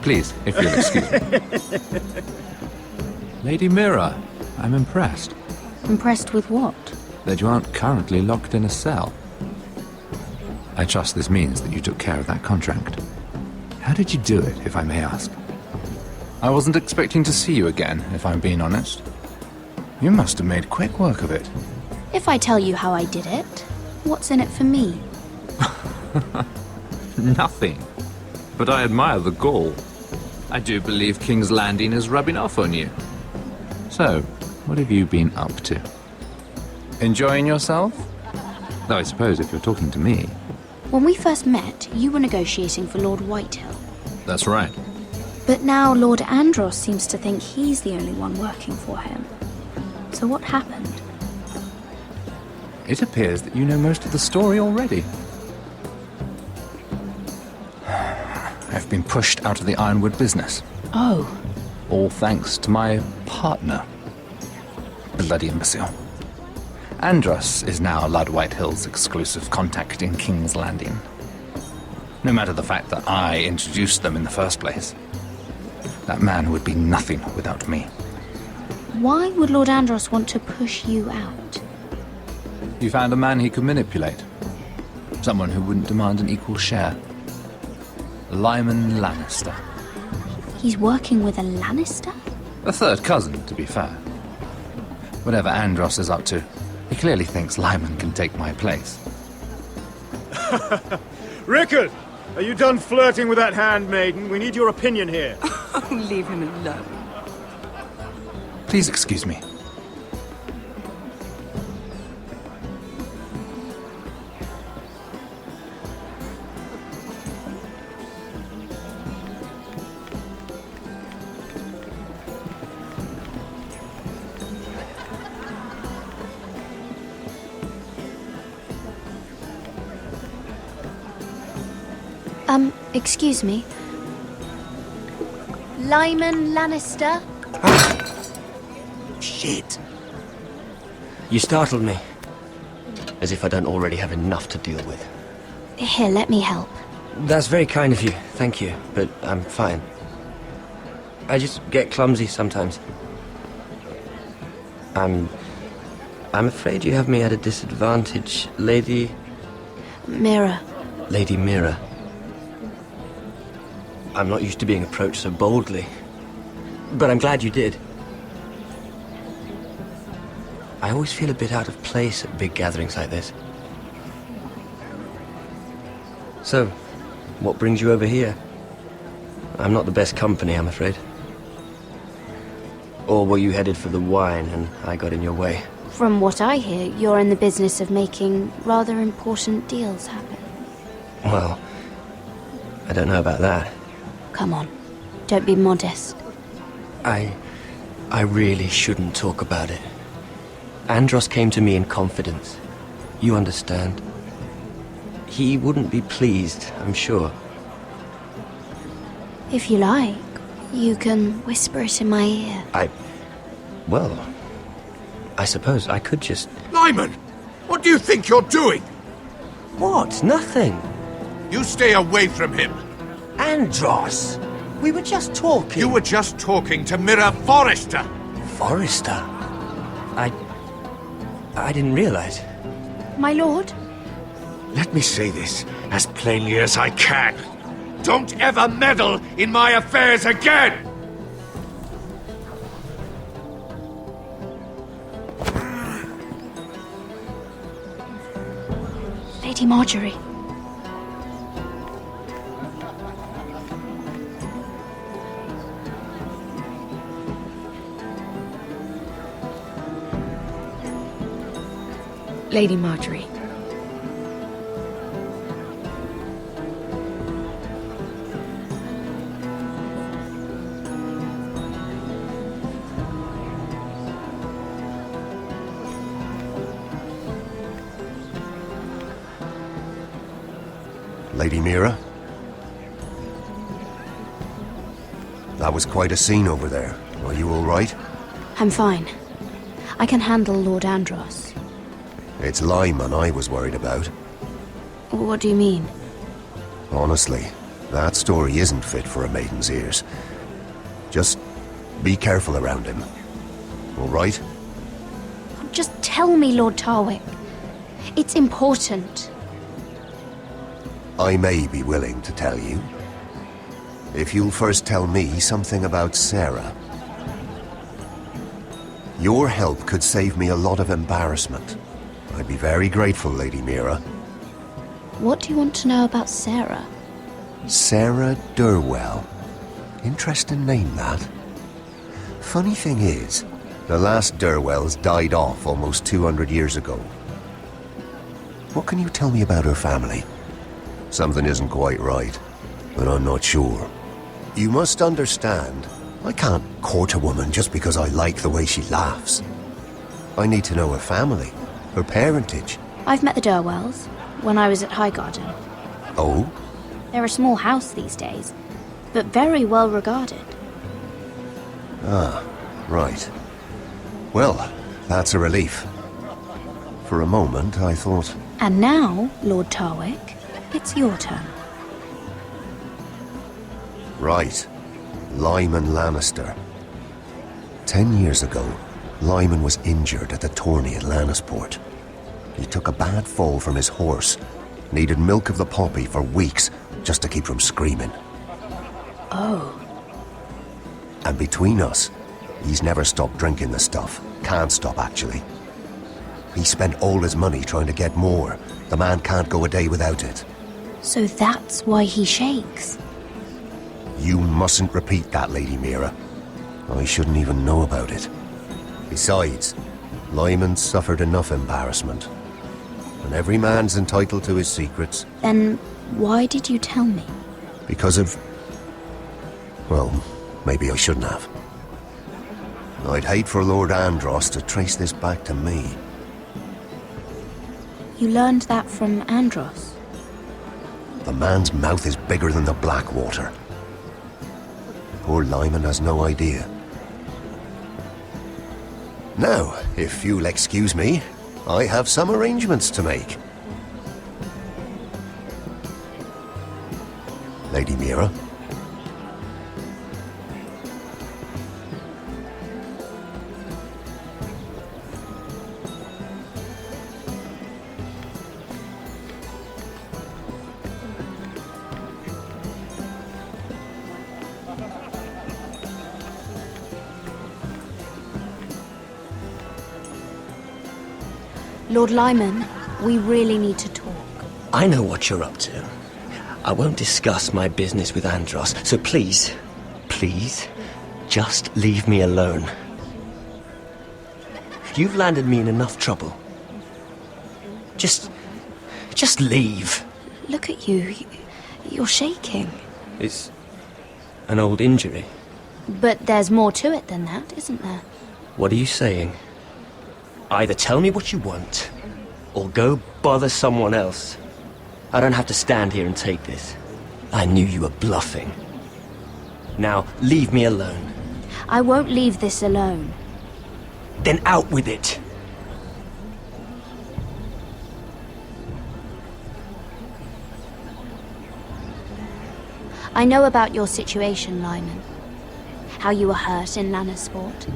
Please, if you'll excuse me. Lady Mira, I'm impressed. Impressed with what? That you aren't currently locked in a cell. I trust this means that you took care of that contract. How did you do it, if I may ask? I wasn't expecting to see you again, if I'm being honest. You must have made quick work of it. If I tell you how I did it, what's in it for me? Nothing. But I admire the gall. I do believe King's Landing is rubbing off on you. So, what have you been up to? Enjoying yourself? Though I suppose if you're talking to me... When we first met, you were negotiating for Lord Whitehill. That's right. But now Lord Andros seems to think he's the only one working for him. So what happened? It appears that you know most of the story already. I've been pushed out of the Ironwood business. Oh. All thanks to my partner. Bloody imbecile. Andros is now Lord Whitehill's exclusive contact in King's Landing. No matter the fact that I introduced them in the first place. That man would be nothing without me. Why would Lord Andros want to push you out? You found a man he could manipulate. Someone who wouldn't demand an equal share. Lyman Lannister. He's working with a Lannister? A third cousin, to be fair. Whatever Andros is up to, he clearly thinks Lyman can take my place. Rickard! Are you done flirting with that handmaiden? We need your opinion here. Oh, leave him alone. Please excuse me. Excuse me. Lyman Lannister? Shit. You startled me. As if I don't already have enough to deal with. Here, let me help. That's very kind of you, thank you, but I'm fine. I just get clumsy sometimes. I'm afraid you have me at a disadvantage, Lady... Mira. Lady Mira. I'm not used to being approached so boldly. But I'm glad you did. I always feel a bit out of place at big gatherings like this. So, what brings you over here? I'm not the best company, I'm afraid. Or were you headed for the wine and I got in your way? From what I hear, you're in the business of making rather important deals happen. Well, I don't know about that. Come on, don't be modest. I really shouldn't talk about it. Andros came to me in confidence. You understand? He wouldn't be pleased, I'm sure. If you like, you can whisper it in my ear. Well, I suppose I could just... Lyman! What do you think you're doing? What? Nothing. You stay away from him. Andros! We were just talking. You were just talking to Mira Forrester. Forrester? I didn't realize. My lord? Let me say this as plainly as I can. Don't ever meddle in my affairs again! Lady Marjorie. Lady Marjorie. Lady Mira? That was quite a scene over there. Are you all right? I'm fine. I can handle Lord Andros. It's Lyman I was worried about. What do you mean? Honestly, that story isn't fit for a maiden's ears. Just be careful around him. All right? Just tell me, Lord Tarwick. It's important. I may be willing to tell you. If you'll first tell me something about Sarah. Your help could save me a lot of embarrassment. I'd be very grateful, Lady Mira. What do you want to know about Sarah? Sarah Durwell. Interesting name, that. Funny thing is, the last Durwells died off almost 200 years ago. What can you tell me about her family? Something isn't quite right, but I'm not sure. You must understand, I can't court a woman just because I like the way she laughs. I need to know her family, her parentage. I've met the Durwells when I was at Highgarden. Oh? They're a small house these days, but very well regarded. Ah, right. Well, that's a relief. For a moment, I thought... And now, Lord Tarwick, it's your turn. Right. Lyman Lannister. 10 years ago, Lyman was injured at the tourney at Lannisport. He took a bad fall from his horse, needed milk of the poppy for weeks just to keep from screaming. Oh. And between us, he's never stopped drinking the stuff. Can't stop, actually. He spent all his money trying to get more. The man can't go a day without it. So that's why he shakes. You mustn't repeat that, Lady Mira. I shouldn't even know about it. Besides, Lyman suffered enough embarrassment. And every man's entitled to his secrets. Then why did you tell me? Because of... Well, maybe I shouldn't have. I'd hate for Lord Andros to trace this back to me. You learned that from Andros? The man's mouth is bigger than the Blackwater. Poor Lyman has no idea. Now, if you'll excuse me, I have some arrangements to make. Lady Mira? Lord Lyman, we really need to talk. I know what you're up to. I won't discuss my business with Andros, so please, just leave me alone. You've landed me in enough trouble. Just leave. Look at you. You're shaking. It's an old injury. But there's more to it than that, isn't there? What are you saying? Either tell me what you want, or go bother someone else. I don't have to stand here and take this. I knew you were bluffing. Now, leave me alone. I won't leave this alone. Then out with it. I know about your situation, Lyman. How you were hurt in Lannisport.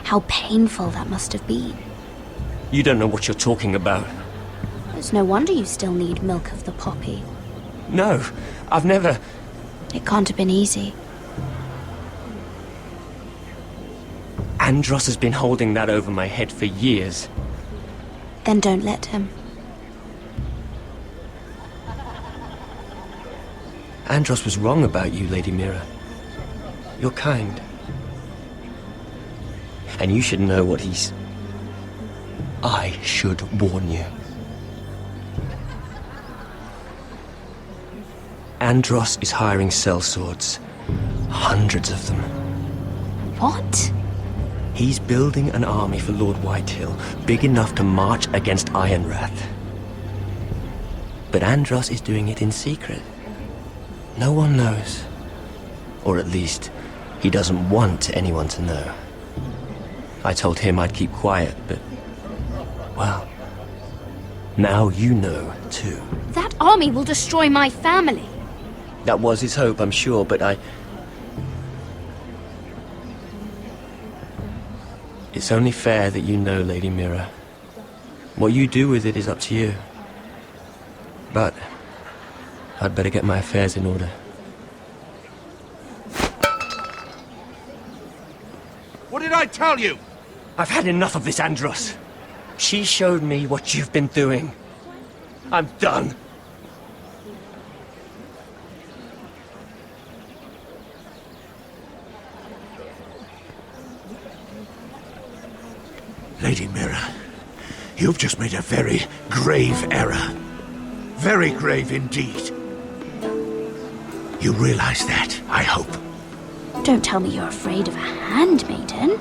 How painful that must have been. You don't know what you're talking about. It's no wonder you still need milk of the poppy. No, I've never... It can't have been easy. Andros has been holding that over my head for years. Then don't let him. Andros was wrong about you, Lady Mira. You're kind. And you should know what he's I should warn you. Andros is hiring sellswords. Hundreds of them. What? He's building an army for Lord Whitehill, big enough to march against Ironrath. But Andros is doing it in secret. No one knows. Or at least, he doesn't want anyone to know. I told him I'd keep quiet, but... well... now you know, too. That army will destroy my family. That was his hope, I'm sure, but It's only fair that you know, Lady Mira. What you do with it is up to you. But I'd better get my affairs in order. What did I tell you? I've had enough of this, Andros. She showed me what you've been doing. I'm done. Lady Mira, you've just made a very grave error. Very grave indeed. You realize that, I hope. Don't tell me you're afraid of a handmaiden.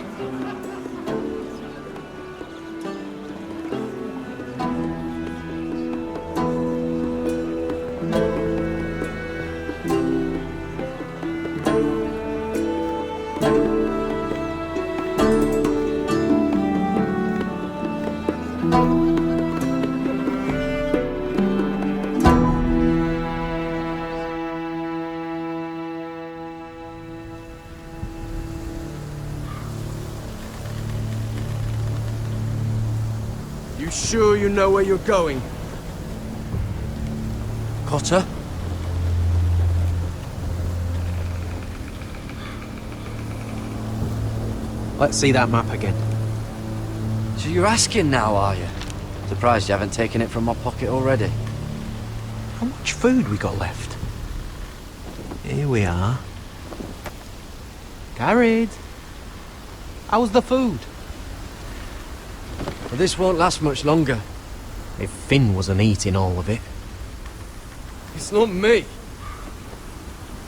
You sure you know where you're going? Cotter? Let's see that map again. So you're asking now, are you? Surprised you haven't taken it from my pocket already. How much food we got left? Here we are. Carried. How's the food? Well, this won't last much longer. If Finn wasn't eating all of it. It's not me.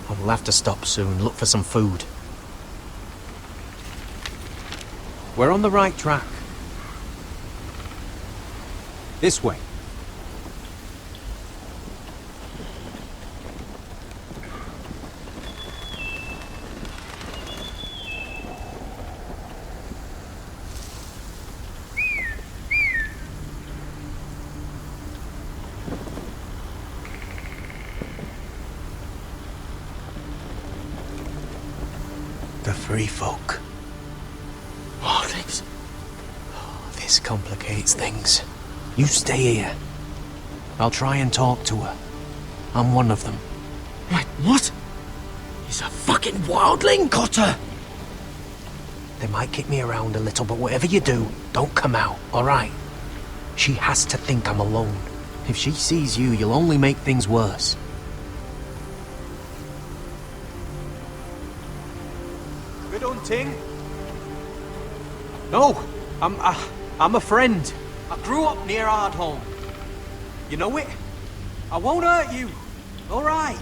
I will have to stop soon, look for some food. We're on the right track. This way. The free folk. Morlings. Oh, this complicates things. You stay here. I'll try and talk to her. I'm one of them. Wait, what? He's a fucking wildling, Cotter! They might kick me around a little, but whatever you do, don't come out, alright? She has to think I'm alone. If she sees you, you'll only make things worse. Good hunting. No, I'm a friend. I grew up near Ardholm. You know it? I won't hurt you. All right.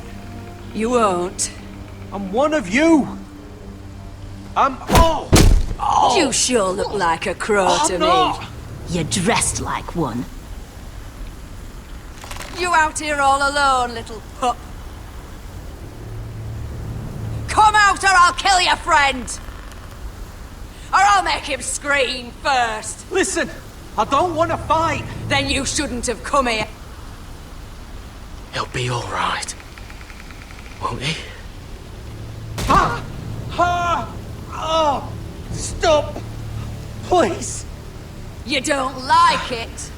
You won't. I'm one of you. Oh! You sure look like a crow to not. me. You're dressed like one. You out here all alone, little pup? Come out or I'll kill your friend! Or I'll make him scream first. Listen, I don't want to fight. Then you shouldn't have come here. He'll be all right. Won't he? Ha! Ha! Oh! Stop! Please! You don't like it?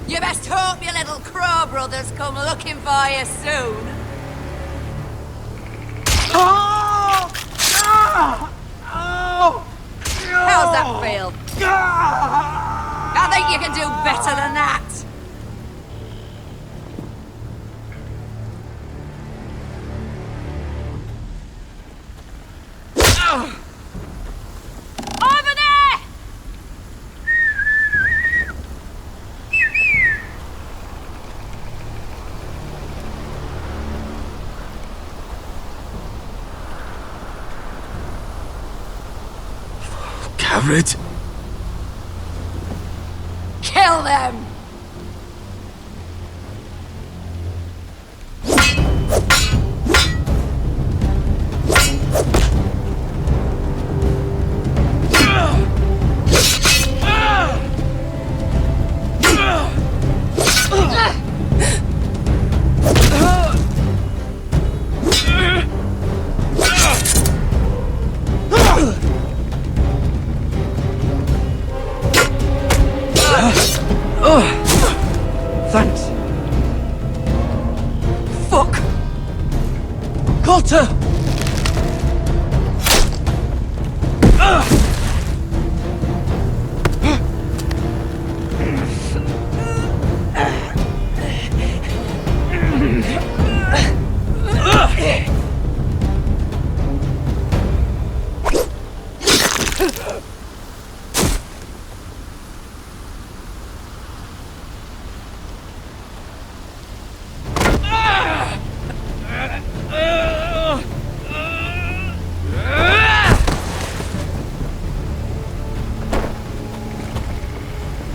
You best hope your little crow brothers come looking for you soon. Oh! Ah! Oh! How's that feel? I think you can do better than that. Over there! Garrett? Kill them! Thanks. Fuck! Cotter!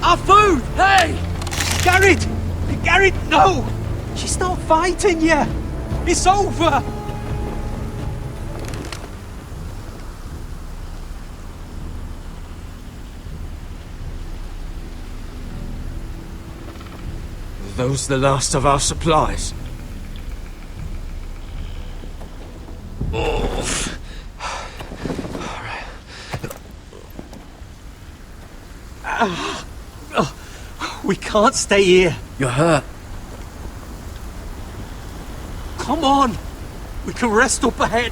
Our food! Hey! Garrett! Garrett, no! She's not fighting yet! It's over! Are those the last of our supplies? We can't stay here. You're hurt. Come on! We can rest up ahead.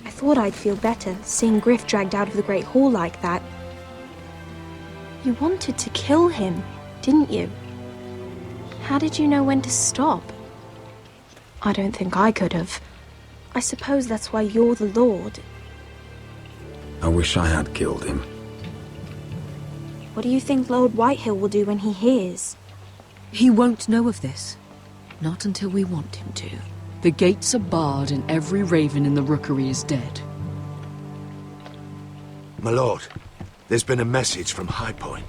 I thought I'd feel better seeing Griff dragged out of the Great Hall like that. You wanted to kill him, didn't you? How did you know when to stop? I don't think I could have. I suppose that's why you're the Lord. I wish I had killed him. What do you think Lord Whitehill will do when he hears? He won't know of this. Not until we want him to. The gates are barred and every raven in the rookery is dead. My lord, there's been a message from High Point.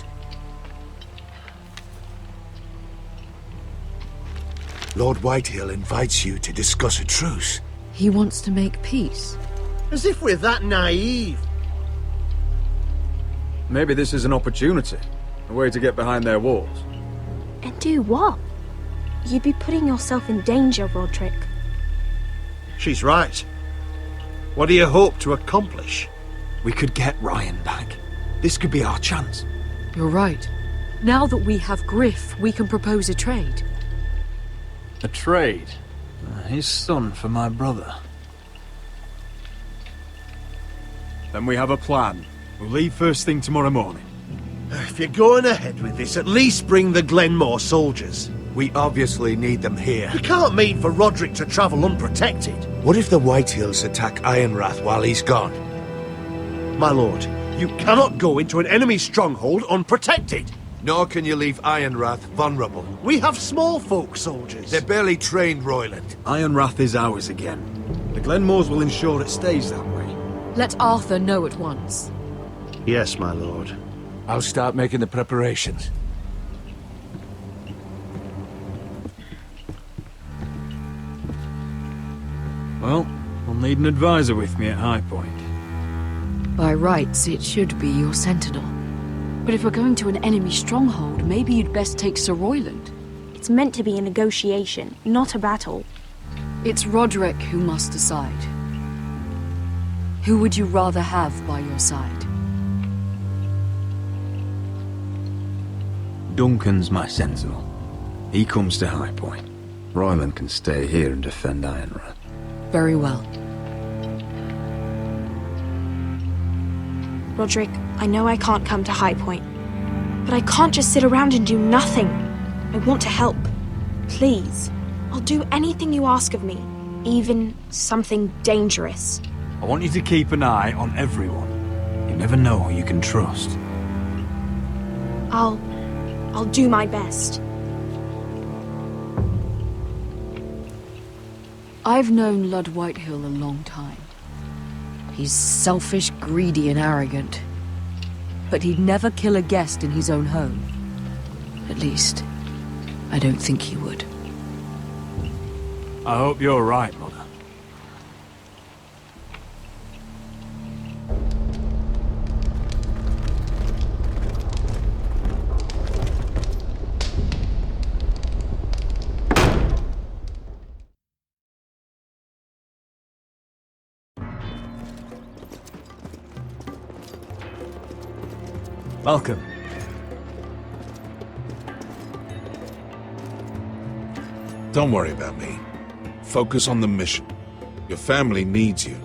Lord Whitehill invites you to discuss a truce. He wants to make peace. As if we're that naive. Maybe this is an opportunity. A way to get behind their walls. And do what? You'd be putting yourself in danger, Roderick. She's right. What do you hope to accomplish? We could get Ryan back. This could be our chance. You're right. Now that we have Griff, we can propose a trade. A trade? His son for my brother. Then we have a plan. We'll leave first thing tomorrow morning. If you're going ahead with this, at least bring the Glenmore soldiers. We obviously need them here. You can't mean for Roderick to travel unprotected. What if the Whitehills attack Ironrath while he's gone? My lord, you cannot go into an enemy stronghold unprotected. Nor can you leave Ironrath vulnerable. We have small folk soldiers. They're barely trained, Royland. Ironrath is ours again. The Glenmores will ensure it stays that way. Let Arthur know at once. Yes, my lord. I'll start making the preparations. Well, I'll need an advisor with me at High Point. By rights, it should be your sentinel. But if we're going to an enemy stronghold, maybe you'd best take Sir Royland. It's meant to be a negotiation, not a battle. It's Roderick who must decide. Who would you rather have by your side? Duncan's my sentinel. He comes to High Point. Ryland can stay here and defend Ironrad. Very well. Roderick, I know I can't come to High Point, but I can't just sit around and do nothing. I want to help. Please. I'll do anything you ask of me, even something dangerous. I want you to keep an eye on everyone. You never know who you can trust. I'll do my best. I've known Lord Whitehill a long time. He's selfish, greedy, and arrogant. But he'd never kill a guest in his own home. At least, I don't think he would. I hope you're right, Mother. Welcome. Don't worry about me. Focus on the mission. Your family needs you.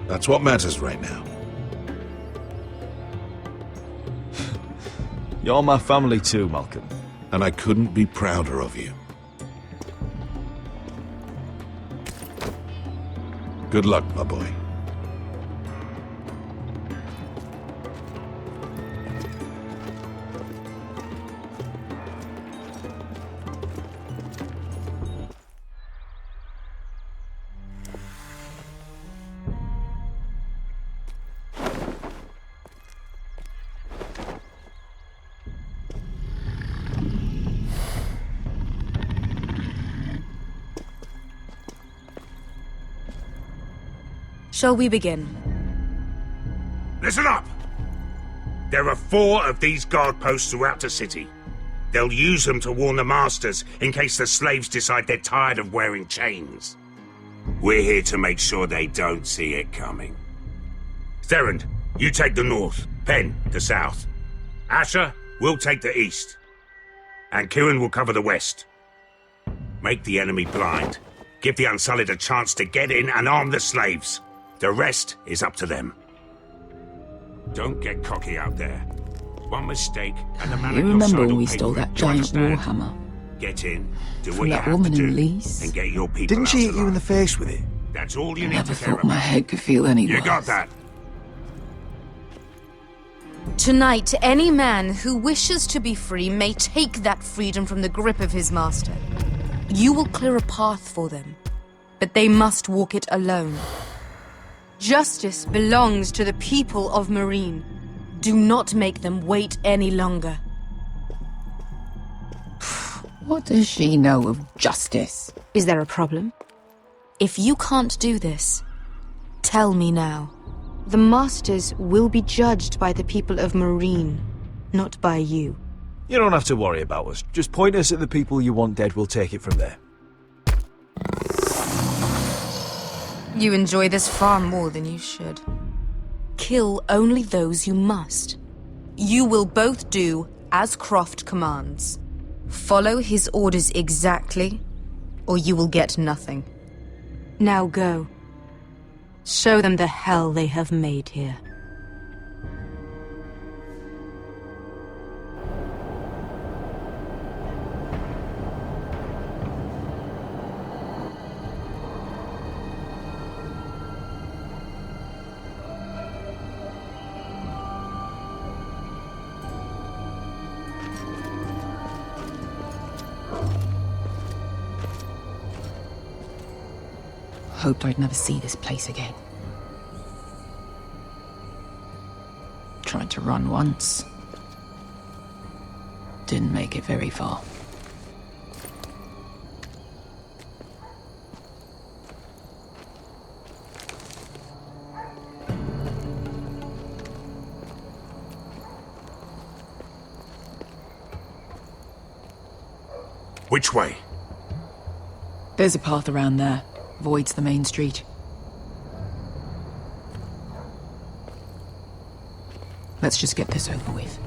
That's what matters right now. You're my family too, Malcolm. And I couldn't be prouder of you. Good luck, my boy. Shall we begin? Listen up! There are 4 of these guard posts throughout the city. They'll use them to warn the masters in case the slaves decide they're tired of wearing chains. We're here to make sure they don't see it coming. Therend, you take the north. Penn, the south. Asher, we'll take the east. And Kieran will cover the west. Make the enemy blind. Give the Unsullied a chance to get in and arm the slaves. The rest is up to them. Don't get cocky out there. One mistake and the man You at your remember side when will we pay stole for it. that Do you giant understand? warhammer? Get in, do From what you that have to woman in do, Leeds? and get your people Didn't she out hit you in the face with it? That's all you I need never to care thought my about. head could feel any You worse. got that? Tonight, any man who wishes to be free may take that freedom from the grip of his master. You will clear a path for them, but they must walk it alone. Justice belongs to the people of Marine. Do not make them wait any longer. What does she know of justice? Is there a problem? If you can't do this, tell me now. The Masters will be judged by the people of Marine, not by you. You don't have to worry about us. Just point us at the people you want dead, we'll take it from there. You enjoy this far more than you should. Kill only those you must. You will both do as Croft commands. Follow his orders exactly, or you will get nothing. Now go. Show them the hell they have made here. Hoped I'd never see this place again. Tried to run once. Didn't make it very far. Which way? There's a path around there. Voids the main street. Let's just get this over with.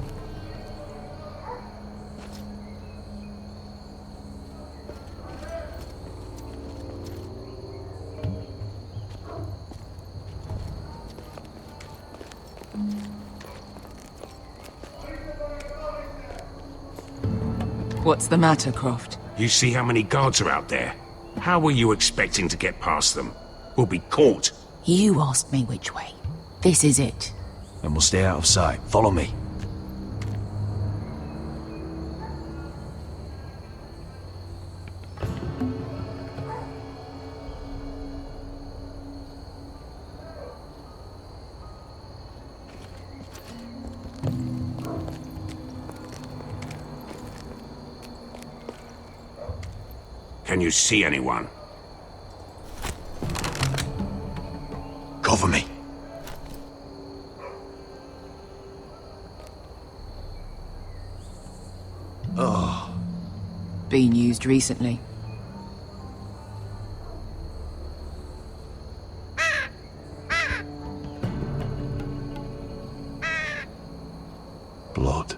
What's the matter, Croft? You see how many guards are out there? How were you expecting to get past them? We'll be caught. You asked me which way. This is it. And we'll stay out of sight. Follow me. Can you see anyone? Cover me. Oh. Been used recently. Blood.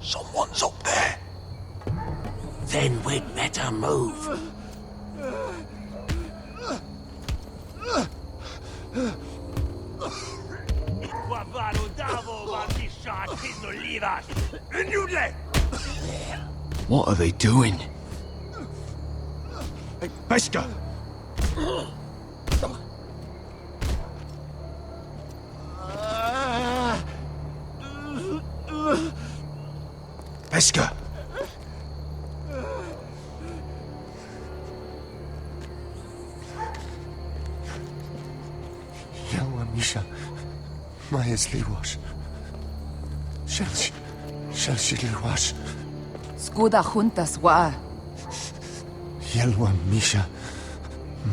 Someone's up there. Then we'd better move. What are they doing? Hey, Pesca! Pesca! Yellow Misha, Maya's Liwash. Shall she Liwash? Skuda juntas wa. Yellow Misha,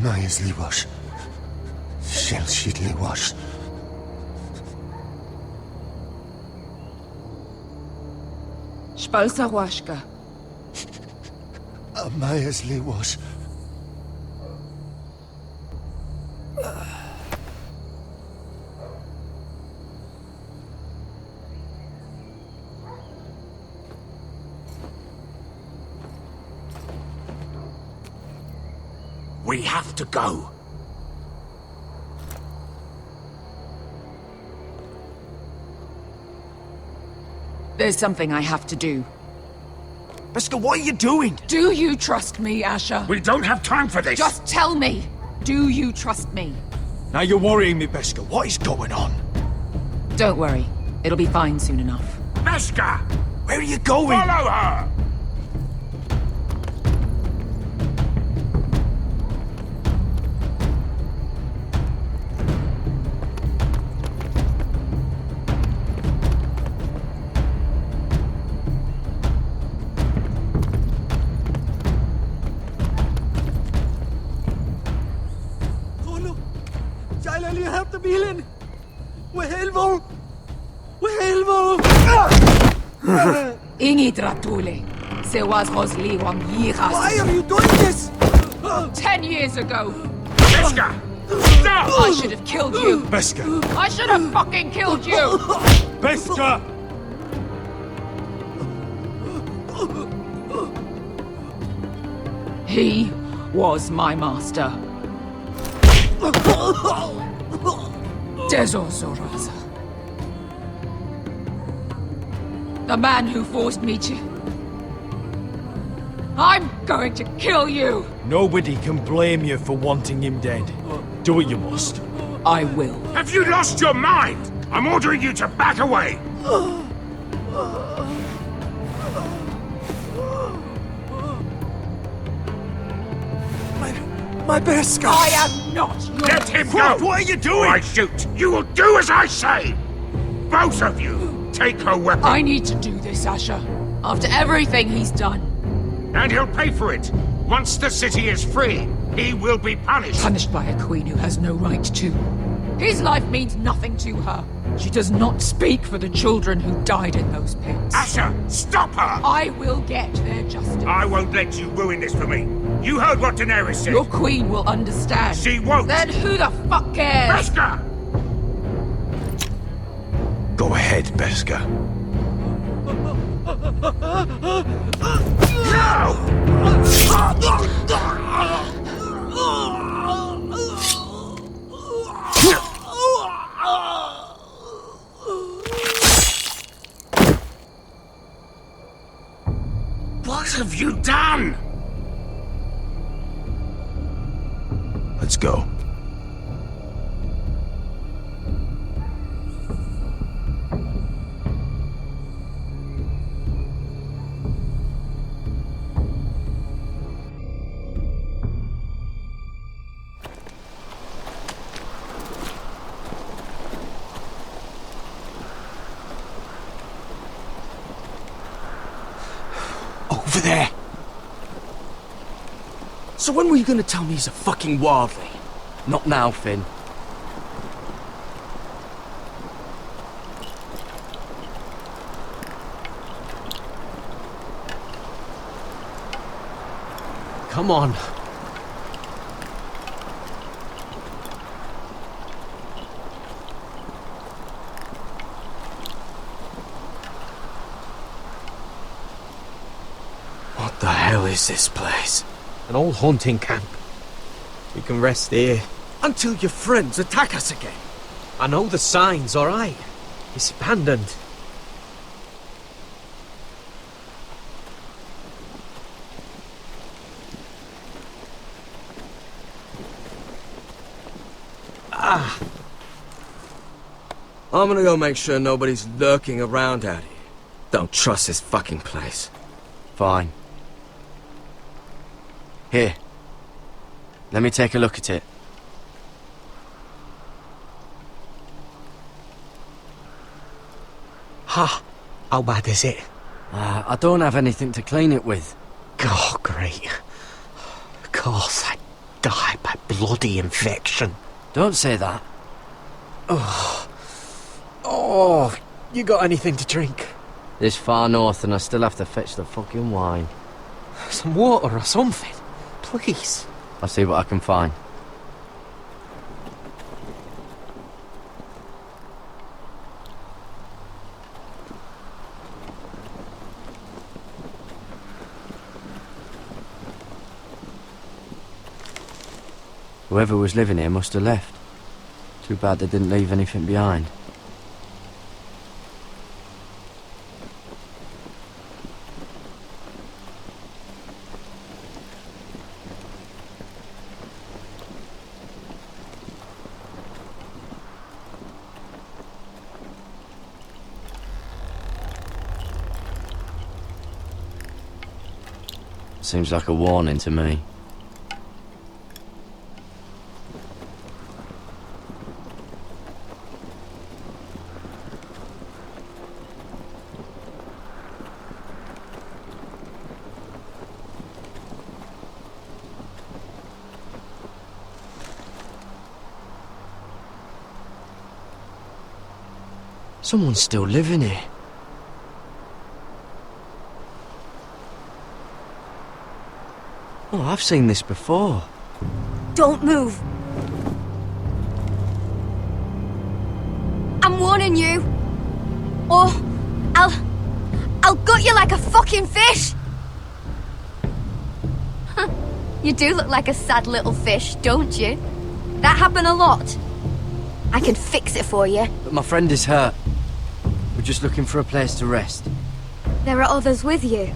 Maya's Liwash. Shall she Liwash? Spalsa washka. Maya's Liwash. We have to go. There's something I have to do. Pesca, what are you doing? Do you trust me, Asher? We don't have time for this. Just tell me. Do you trust me? Now you're worrying me, Pesca. What is going on? Don't worry. It'll be fine soon enough. Pesca! Where are you going? Follow her! Ingi Dratule. Se was Rosliwam Yiras. Why are you doing this? 10 years ago. Pesca! Stop! I should have killed you. Pesca! I should have fucking killed you. Pesca! He was my master. Dezozoraza. The man who forced me to... I'm going to kill you! Nobody can blame you for wanting him dead. Do what you must. I will. Have you lost your mind? I'm ordering you to back away! My best guy. I am not your... Let him go! What are you doing? I shoot! You will do as I say! Both of you! Take her weapon! I need to do this, Asher. After everything he's done. And he'll pay for it! Once the city is free, he will be punished! Punished by a queen who has no right to. His life means nothing to her. She does not speak for the children who died in those pits. Asher, stop her! I will get their justice. I won't let you ruin this for me. You heard what Daenerys said. Your queen will understand. She won't. Then who the fuck cares? Beskha! Go ahead, Beskha. What have you done? Let's go. Over there! So when were you gonna tell me he's a fucking wildling? Not now, Finn. Come on. What the hell is this place? An old hunting camp. We can rest here. Until your friends attack us again. I know the signs, alright. It's abandoned. I'm gonna go make sure nobody's lurking around out here. Don't trust this fucking place. Fine. Here. Let me take a look at it. Ha! How bad is it? I don't have anything to clean it with. Oh, great. Of course, I died by bloody infection. Don't say that. Oh, you got anything to drink? This far north and I still have to fetch the fucking wine. Some water or something, please. I'll see what I can find. Whoever was living here must have left. Too bad they didn't leave anything behind. Seems like a warning to me. Someone's still living here. Oh, I've seen this before. Don't move. I'm warning you. Or I'll gut you like a fucking fish. You do look like a sad little fish, don't you? That happen a lot. I can fix it for you. But my friend is hurt. We're just looking for a place to rest. There are others with you.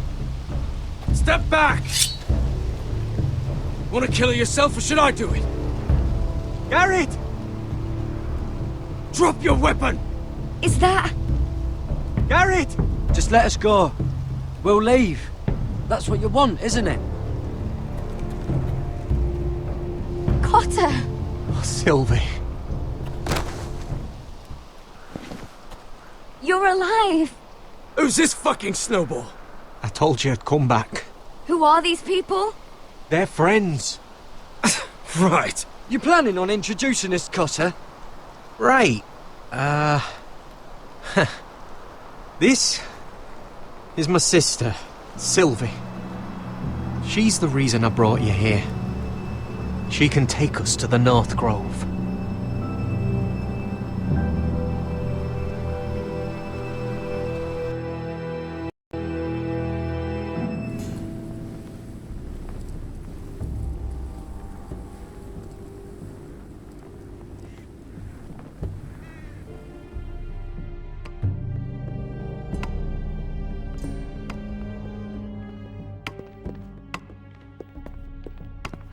Step back! Want to kill her yourself, or should I do it? Garrett! Drop your weapon! Is that... Garrett! Just let us go. We'll leave. That's what you want, isn't it? Cotter! Oh, Sylvie. You're alive! Who's this fucking snowball? I told you I'd come back. Who are these people? They're friends. Right. You planning on introducing us, Cotter? Right. This is my sister, Sylvie. She's the reason I brought you here. She can take us to the North Grove.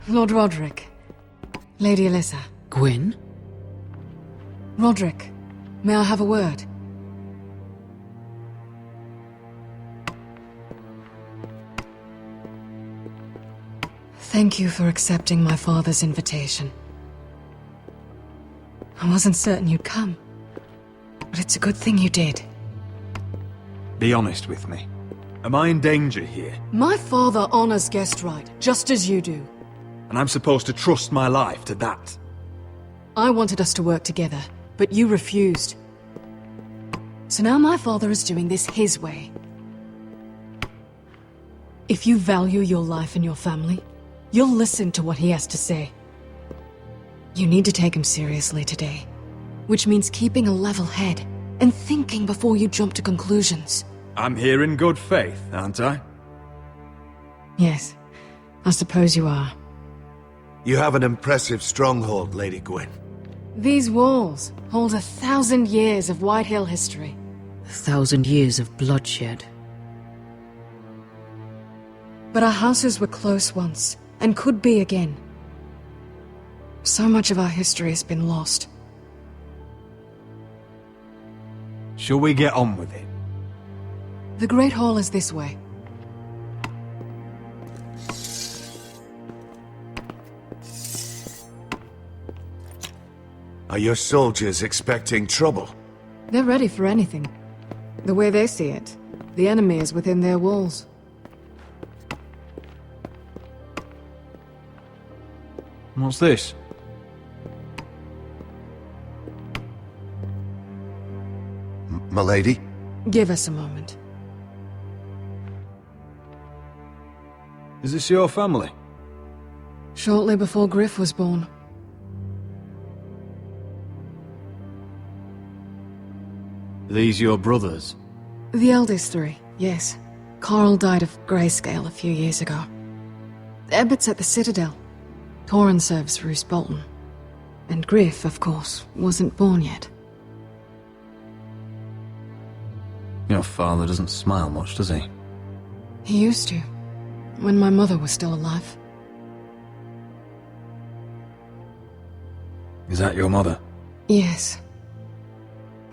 Lord Roderick. Lady Alyssa. Gwyn? Roderick, may I have a word? Thank you for accepting my father's invitation. I wasn't certain you'd come, but it's a good thing you did. Be honest with me. Am I in danger here? My father honors guest right, just as you do. And I'm supposed to trust my life to that? I wanted us to work together, but you refused. So now my father is doing this his way. If you value your life and your family, you'll listen to what he has to say. You need to take him seriously today, which means keeping a level head and thinking before you jump to conclusions. I'm here in good faith, aren't I? Yes, I suppose you are. You have an impressive stronghold, Lady Gwyn. These walls hold 1,000 years of Whitehill history. 1,000 years of bloodshed. But our houses were close once, and could be again. So much of our history has been lost. Shall we get on with it? The Great Hall is this way. Are your soldiers expecting trouble? They're ready for anything. The way they see it, the enemy is within their walls. What's this? My lady? Give us a moment. Is this your family? Shortly before Griff was born. Are these your brothers? The eldest three, yes. Carl died of grayscale a few years ago. Ebbett's at the Citadel. Torrin serves Roose Bolton. And Griff, of course, wasn't born yet. Your father doesn't smile much, does he? He used to, when my mother was still alive. Is that your mother? Yes.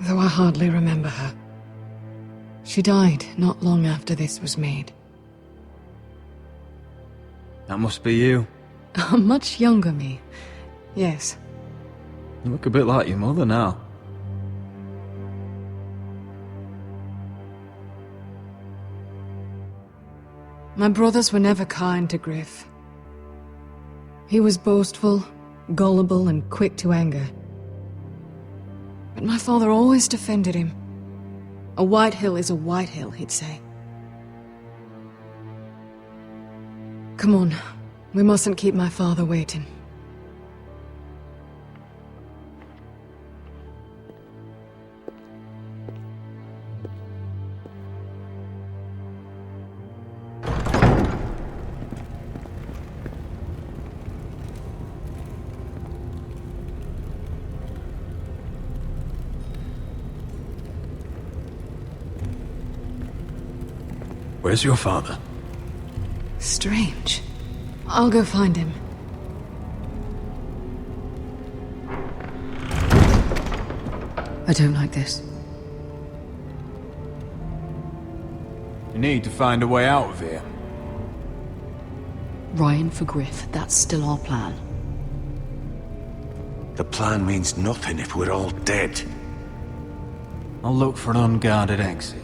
Though I hardly remember her. She died not long after this was made. That must be you. A much younger me. Yes. You look a bit like your mother now. My brothers were never kind to Griff. He was boastful, gullible, and quick to anger. But my father always defended him. A Whitehill is a Whitehill, he'd say. Come on, we mustn't keep my father waiting. Where's your father? Strange. I'll go find him. I don't like this. You need to find a way out of here. Ryan for Griff, that's still our plan. The plan means nothing if we're all dead. I'll look for an unguarded exit.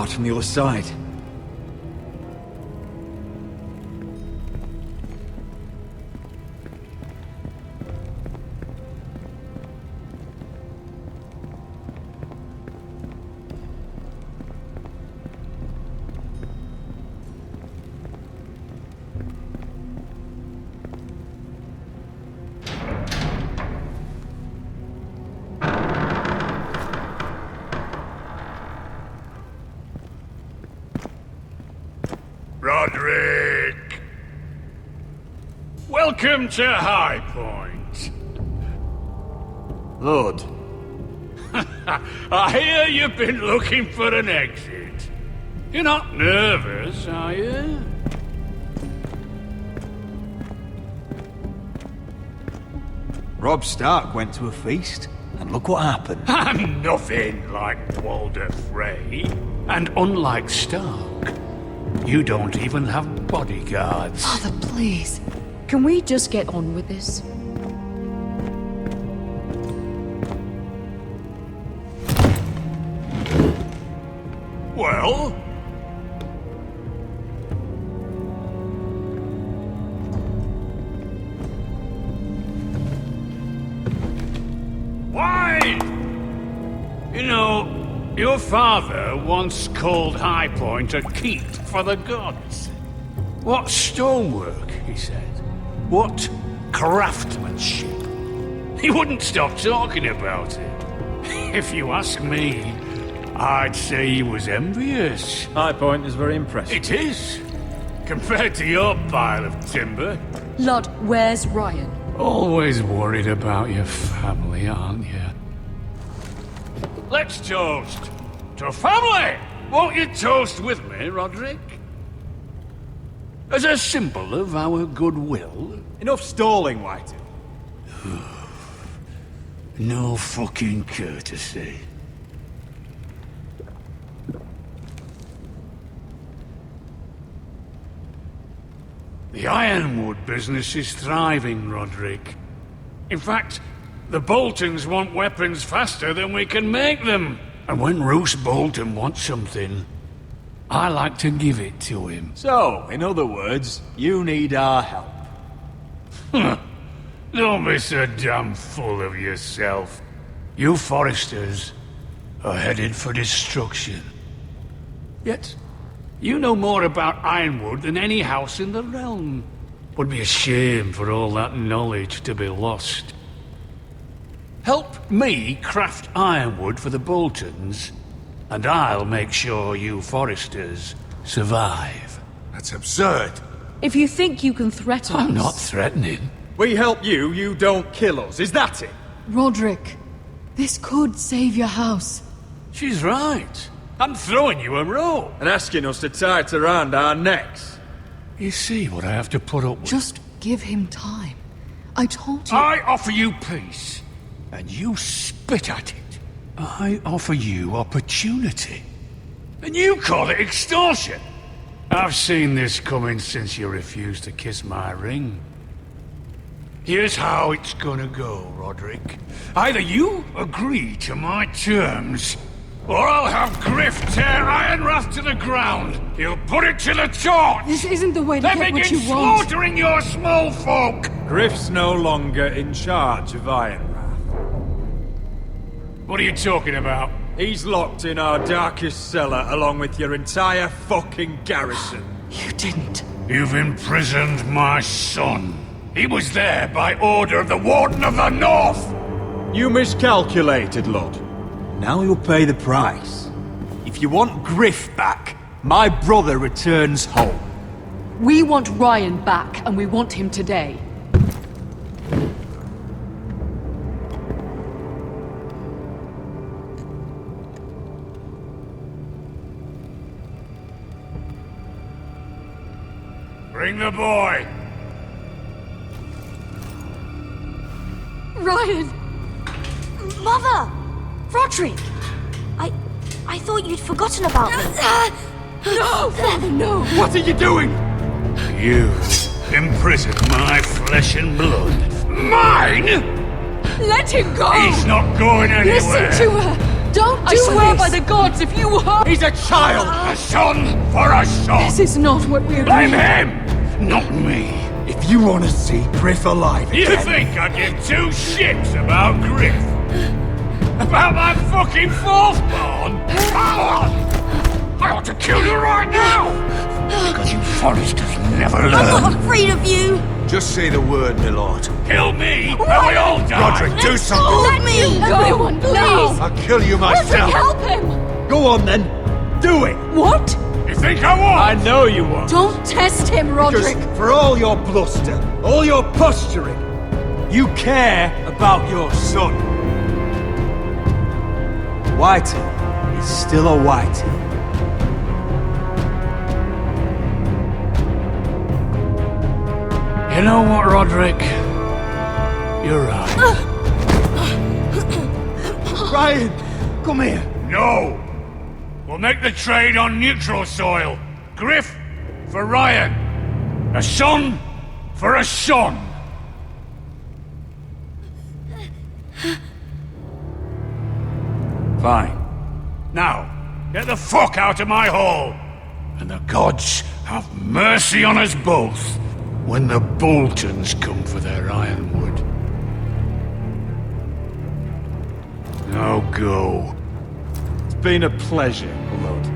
out from the other side. Roderick! Welcome to High Point. Lord. I hear you've been looking for an exit. You're not nervous, are you? Robb Stark went to a feast, and look what happened. I'm nothing like Walder Frey. And unlike Stark, you don't even have bodyguards. Father, please. Can we just get on with this? Well? Why? You know, your father once called High Point a keep for the gods. What stonework, he said. What craftsmanship. He wouldn't stop talking about it. If you ask me, I'd say he was envious. High Point is very impressive. It is. Compared to your pile of timber. Lord, where's Ryan? Always worried about your family, aren't you? Let's toast to family! Won't you toast with me, Roderick? As a symbol of our goodwill. Enough stalling, Whitey. No fucking courtesy. The ironwood business is thriving, Roderick. In fact, the Boltons want weapons faster than we can make them. And when Roose Bolton wants something, I like to give it to him. So, in other words, you need our help. Don't be so damn full of yourself. You Foresters are headed for destruction. Yet, you know more about ironwood than any house in the realm. Would be a shame for all that knowledge to be lost. Help me craft ironwood for the Boltons, and I'll make sure you Foresters survive. That's absurd. If you think you can threaten us... I'm not threatening. We help you, you don't kill us. Is that it? Roderick, this could save your house. She's right. I'm throwing you a rope. And asking us to tie it around our necks. You see what I have to put up with? Just give him time. I told you... I offer you peace, and you spit at it. I offer you opportunity, and you call it extortion. I've seen this coming since you refused to kiss my ring. Here's how it's gonna go, Roderick. Either you agree to my terms, or I'll have Griff tear Ironrath to the ground. He'll put it to the torch. This isn't the way to get what you want. Slaughtering your small folk. Griff's no longer in charge of Ironrath. What are you talking about? He's locked in our darkest cellar along with your entire fucking garrison. You didn't. You've imprisoned my son. He was there by order of the Warden of the North. You miscalculated, Lord. Now you'll pay the price. If you want Griff back, my brother returns home. We want Ryan back, and we want him today. Bring the boy. Ryan! Mother! Roderick! I thought you'd forgotten about me. No! Father, no! What are you doing? You imprison my flesh and blood. Mine? Let him go! He's not going anywhere. Listen to her! Don't I swear by the gods, if you hurt... He's a child! A son for a son! This is not what we're Blame doing. him, not me. If you want to see Griff alive again... You think I give two shits about Griff? About my fucking fourth born? I ought to kill you right now! Because you Foresters never learn. I'm not afraid of you! Just say the word, my lord. Kill me, and we all die! Roderick, do something! Let me! Everyone, please! I'll kill you myself! Help him! Go on then, do it! What? You think I won't? I know you won't. Don't test him, Roderick! Because for all your bluster, all your posturing, you care about your son. Whitey is still a Whitey. You know what, Roderick? You're right. Ryan, come here. No! We'll make the trade on neutral soil. Griff for Ryan. A son for a son. Fine. Now, get the fuck out of my hall. And the gods have mercy on us both when the Boltons come for their ironwood. Now go. It's been a pleasure, Lord.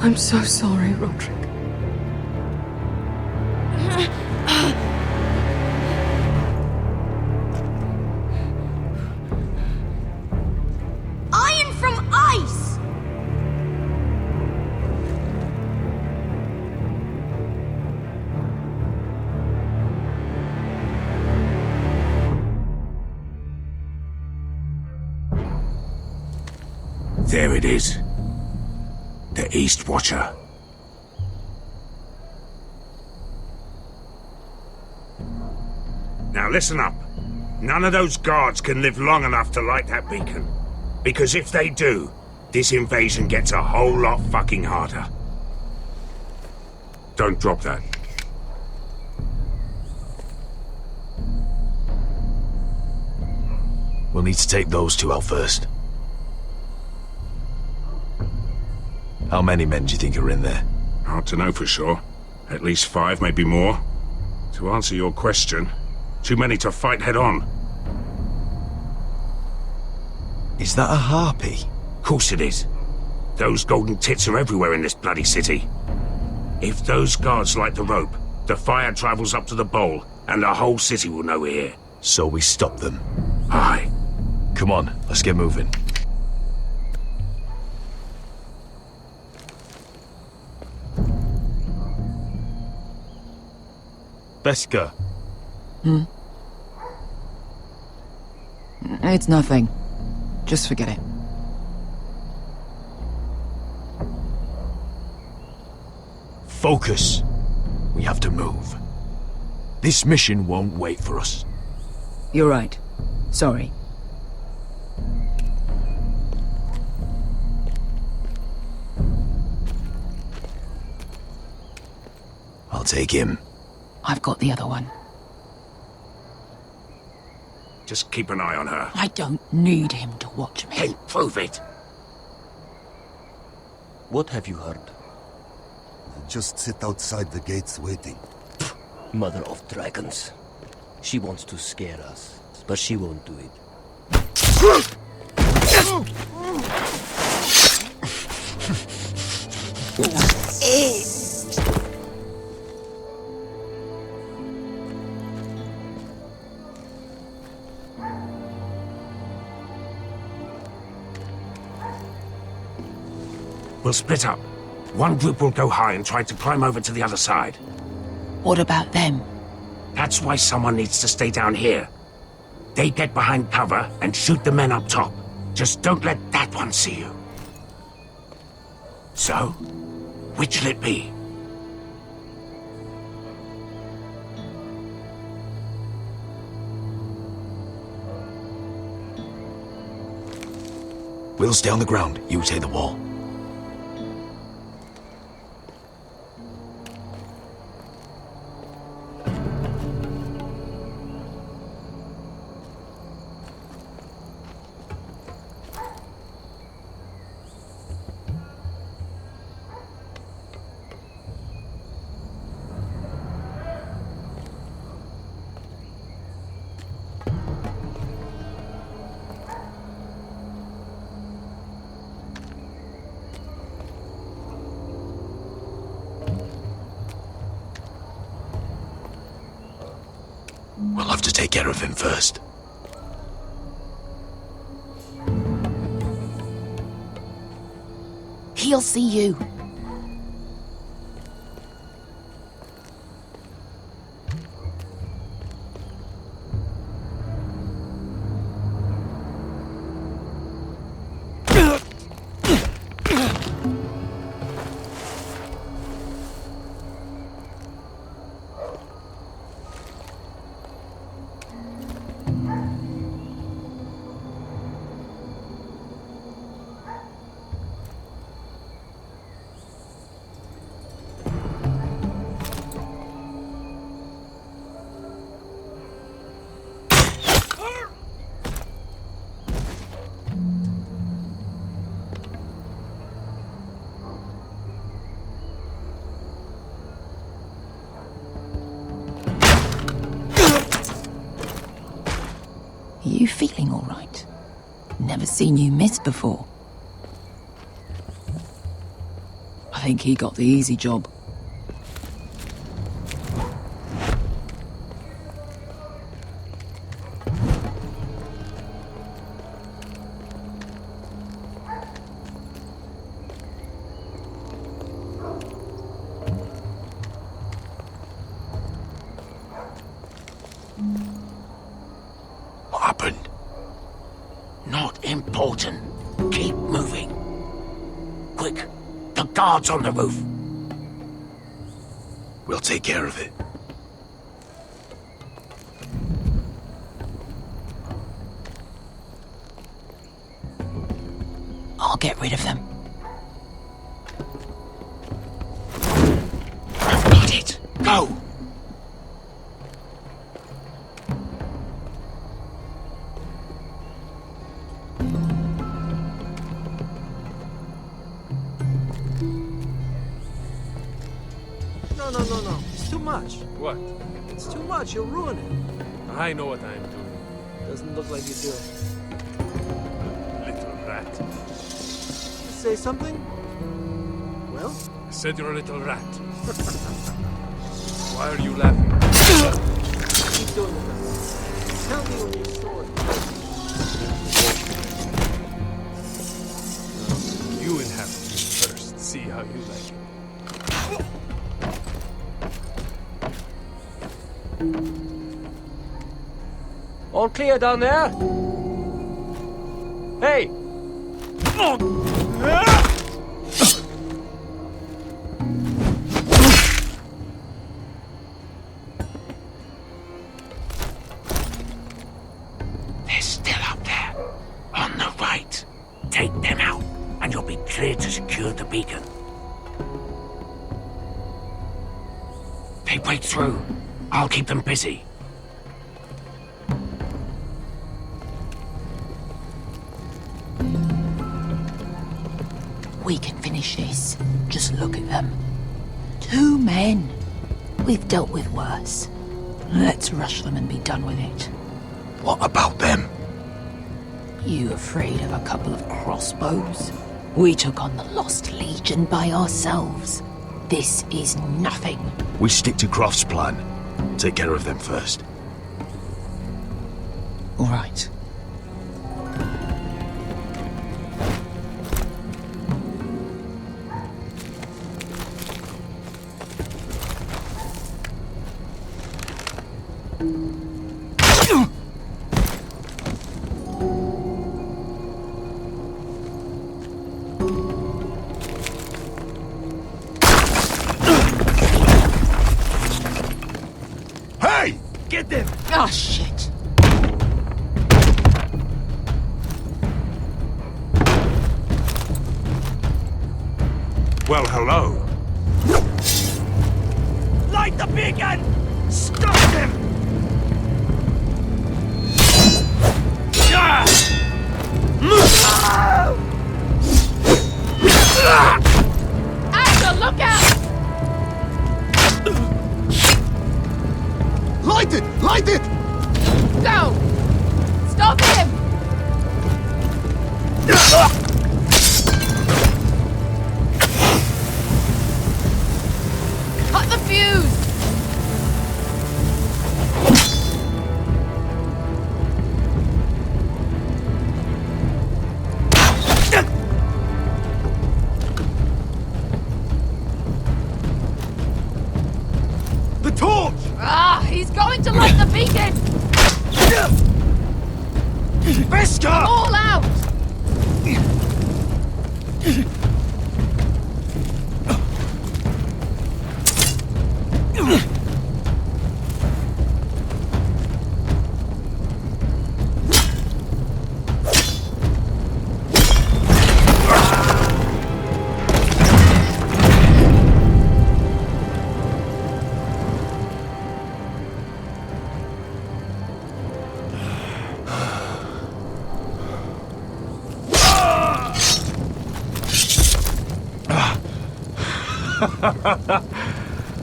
I'm so sorry, Roderick. Iron from ice! There it is. The East Watcher. Now listen up. None of those guards can live long enough to light that beacon. Because if they do, this invasion gets a whole lot fucking harder. Don't drop that. We'll need to take those two out first. How many men do you think are in there? Hard to know for sure. At least 5, maybe more. To answer your question, too many to fight head on. Is that a harpy? Of course it is. Those golden tits are everywhere in this bloody city. If those guards light the rope, the fire travels up to the bowl, and the whole city will know we're here. So we stop them. Aye. Come on, let's get moving. Beska. It's nothing. Just forget it. Focus. We have to move. This mission won't wait for us. You're right. Sorry. I'll take him. I've got the other one. Just keep an eye on her. I don't need him to watch me. Hey, prove it. What have you heard? They just sit outside the gates waiting. Mother of dragons. She wants to scare us, but she won't do it. We'll split up. One group will go high and try to climb over to the other side. What about them? That's why someone needs to stay down here. They get behind cover and shoot the men up top. Just don't let that one see you. So, which'll it be? We'll stay on the ground. You take the wall. have to take care of him first. He'll see you. You feeling all right? Never seen you miss before. I think he got the easy job. What happened? Not important. Keep moving. Quick, the guard's on the roof. We'll take care of it. I'll get rid of them. Got it. Go! No. It's too much. What? It's too much. You'll ruin it. I know what I'm doing. Doesn't look like you do. Little rat. Say something? Well? I said you're a little rat. Why are you laughing? Keep doing it. Tell me when you saw it. You inhabit me first. See how you like it. All clear down there? Hey! They're still up there. On the right. Take them out, and you'll be clear to secure the beacon. They break through. I'll keep them busy. We can finish this. Just look at them. 2 men. We've dealt with worse. Let's rush them and be done with it. What about them? You afraid of a couple of crossbows? We took on the Lost Legion by ourselves. This is nothing. We stick to Croft's plan. Take care of them first. All right. Hey! Get them! Oh, shit. Well, hello. Light the beacon! Stop them! Axel, look out! Light it! Light it! Go! Stop him! Cut the fuse! He's going to light the beacon! Visca! All out!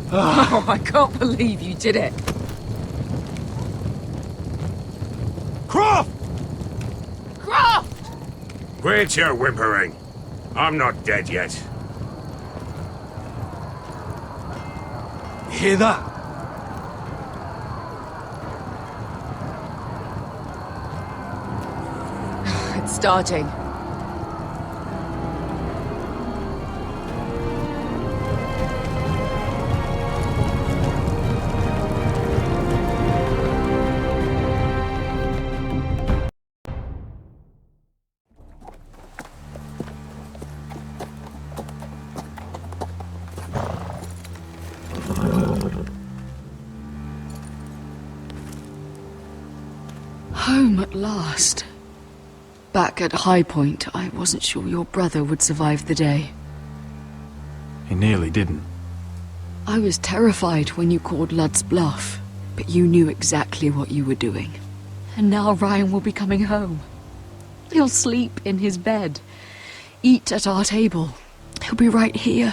Oh, I can't believe you did it. Croft! Croft! Quit your whimpering. I'm not dead yet. You hear that? It's starting. Home at last. Back at High Point, I wasn't sure your brother would survive the day. He nearly didn't. I was terrified when you called Lud's bluff, but you knew exactly what you were doing. And now Ryan will be coming home. He'll sleep in his bed, eat at our table. He'll be right here,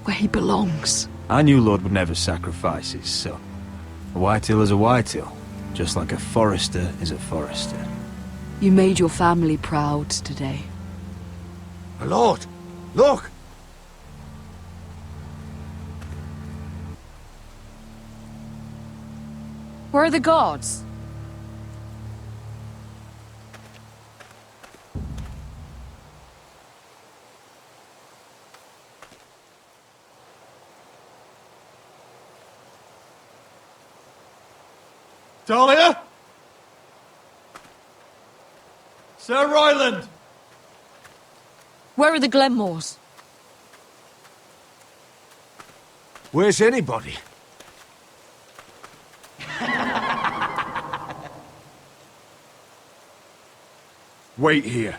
where he belongs. I knew Lord would never sacrifice his son. A whitetail is a whitetail, just like a forester is a forester. You made your family proud today. My lord, look! Where are the gods? Talia? Sir Ryland! Where are the Glenmores? Where's anybody? Wait here.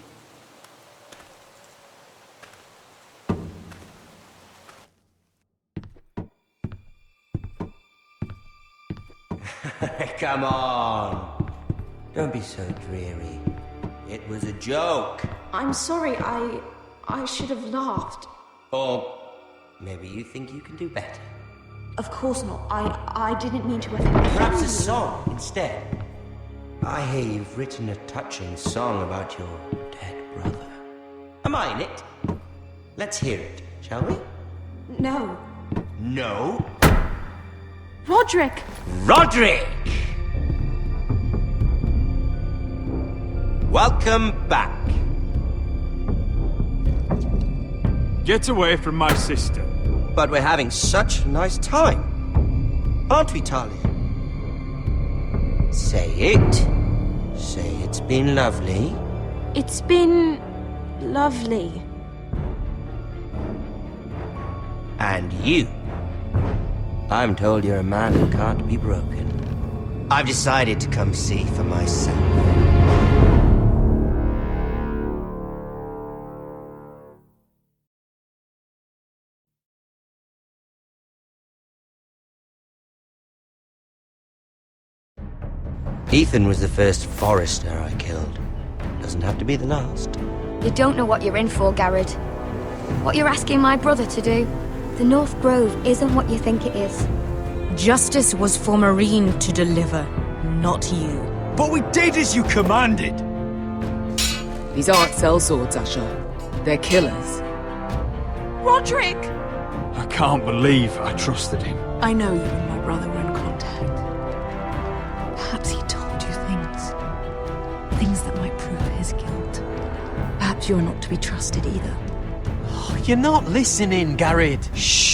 Come on. Don't be so dreary. It was a joke. I'm sorry, I should have laughed. Or maybe you think you can do better. Of course not. I didn't mean to offend you. Perhaps a song instead. I hear you've written a touching song about your dead brother. Am I in it? Let's hear it, shall we? No. No? Roderick! Roderick! Welcome back. Get away from my sister. But we're having such a nice time. Aren't we, Talia? Say it. Say it's been lovely. It's been lovely. And you. I'm told you're a man who can't be broken. I've decided to come see for myself. Ethan was the first forester I killed. Doesn't have to be the last. You don't know what you're in for, Garrett. What you're asking my brother to do. The North Grove isn't what you think it is. Justice was for Marine to deliver, not you. But we did as you commanded! These aren't sellswords, Usher. They're killers. Roderick! I can't believe I trusted him. I know you and my brother were in contact. Perhaps he told you things that might prove his guilt. Perhaps you're not to be trusted either. Oh, you're not listening, Garrett. Shh!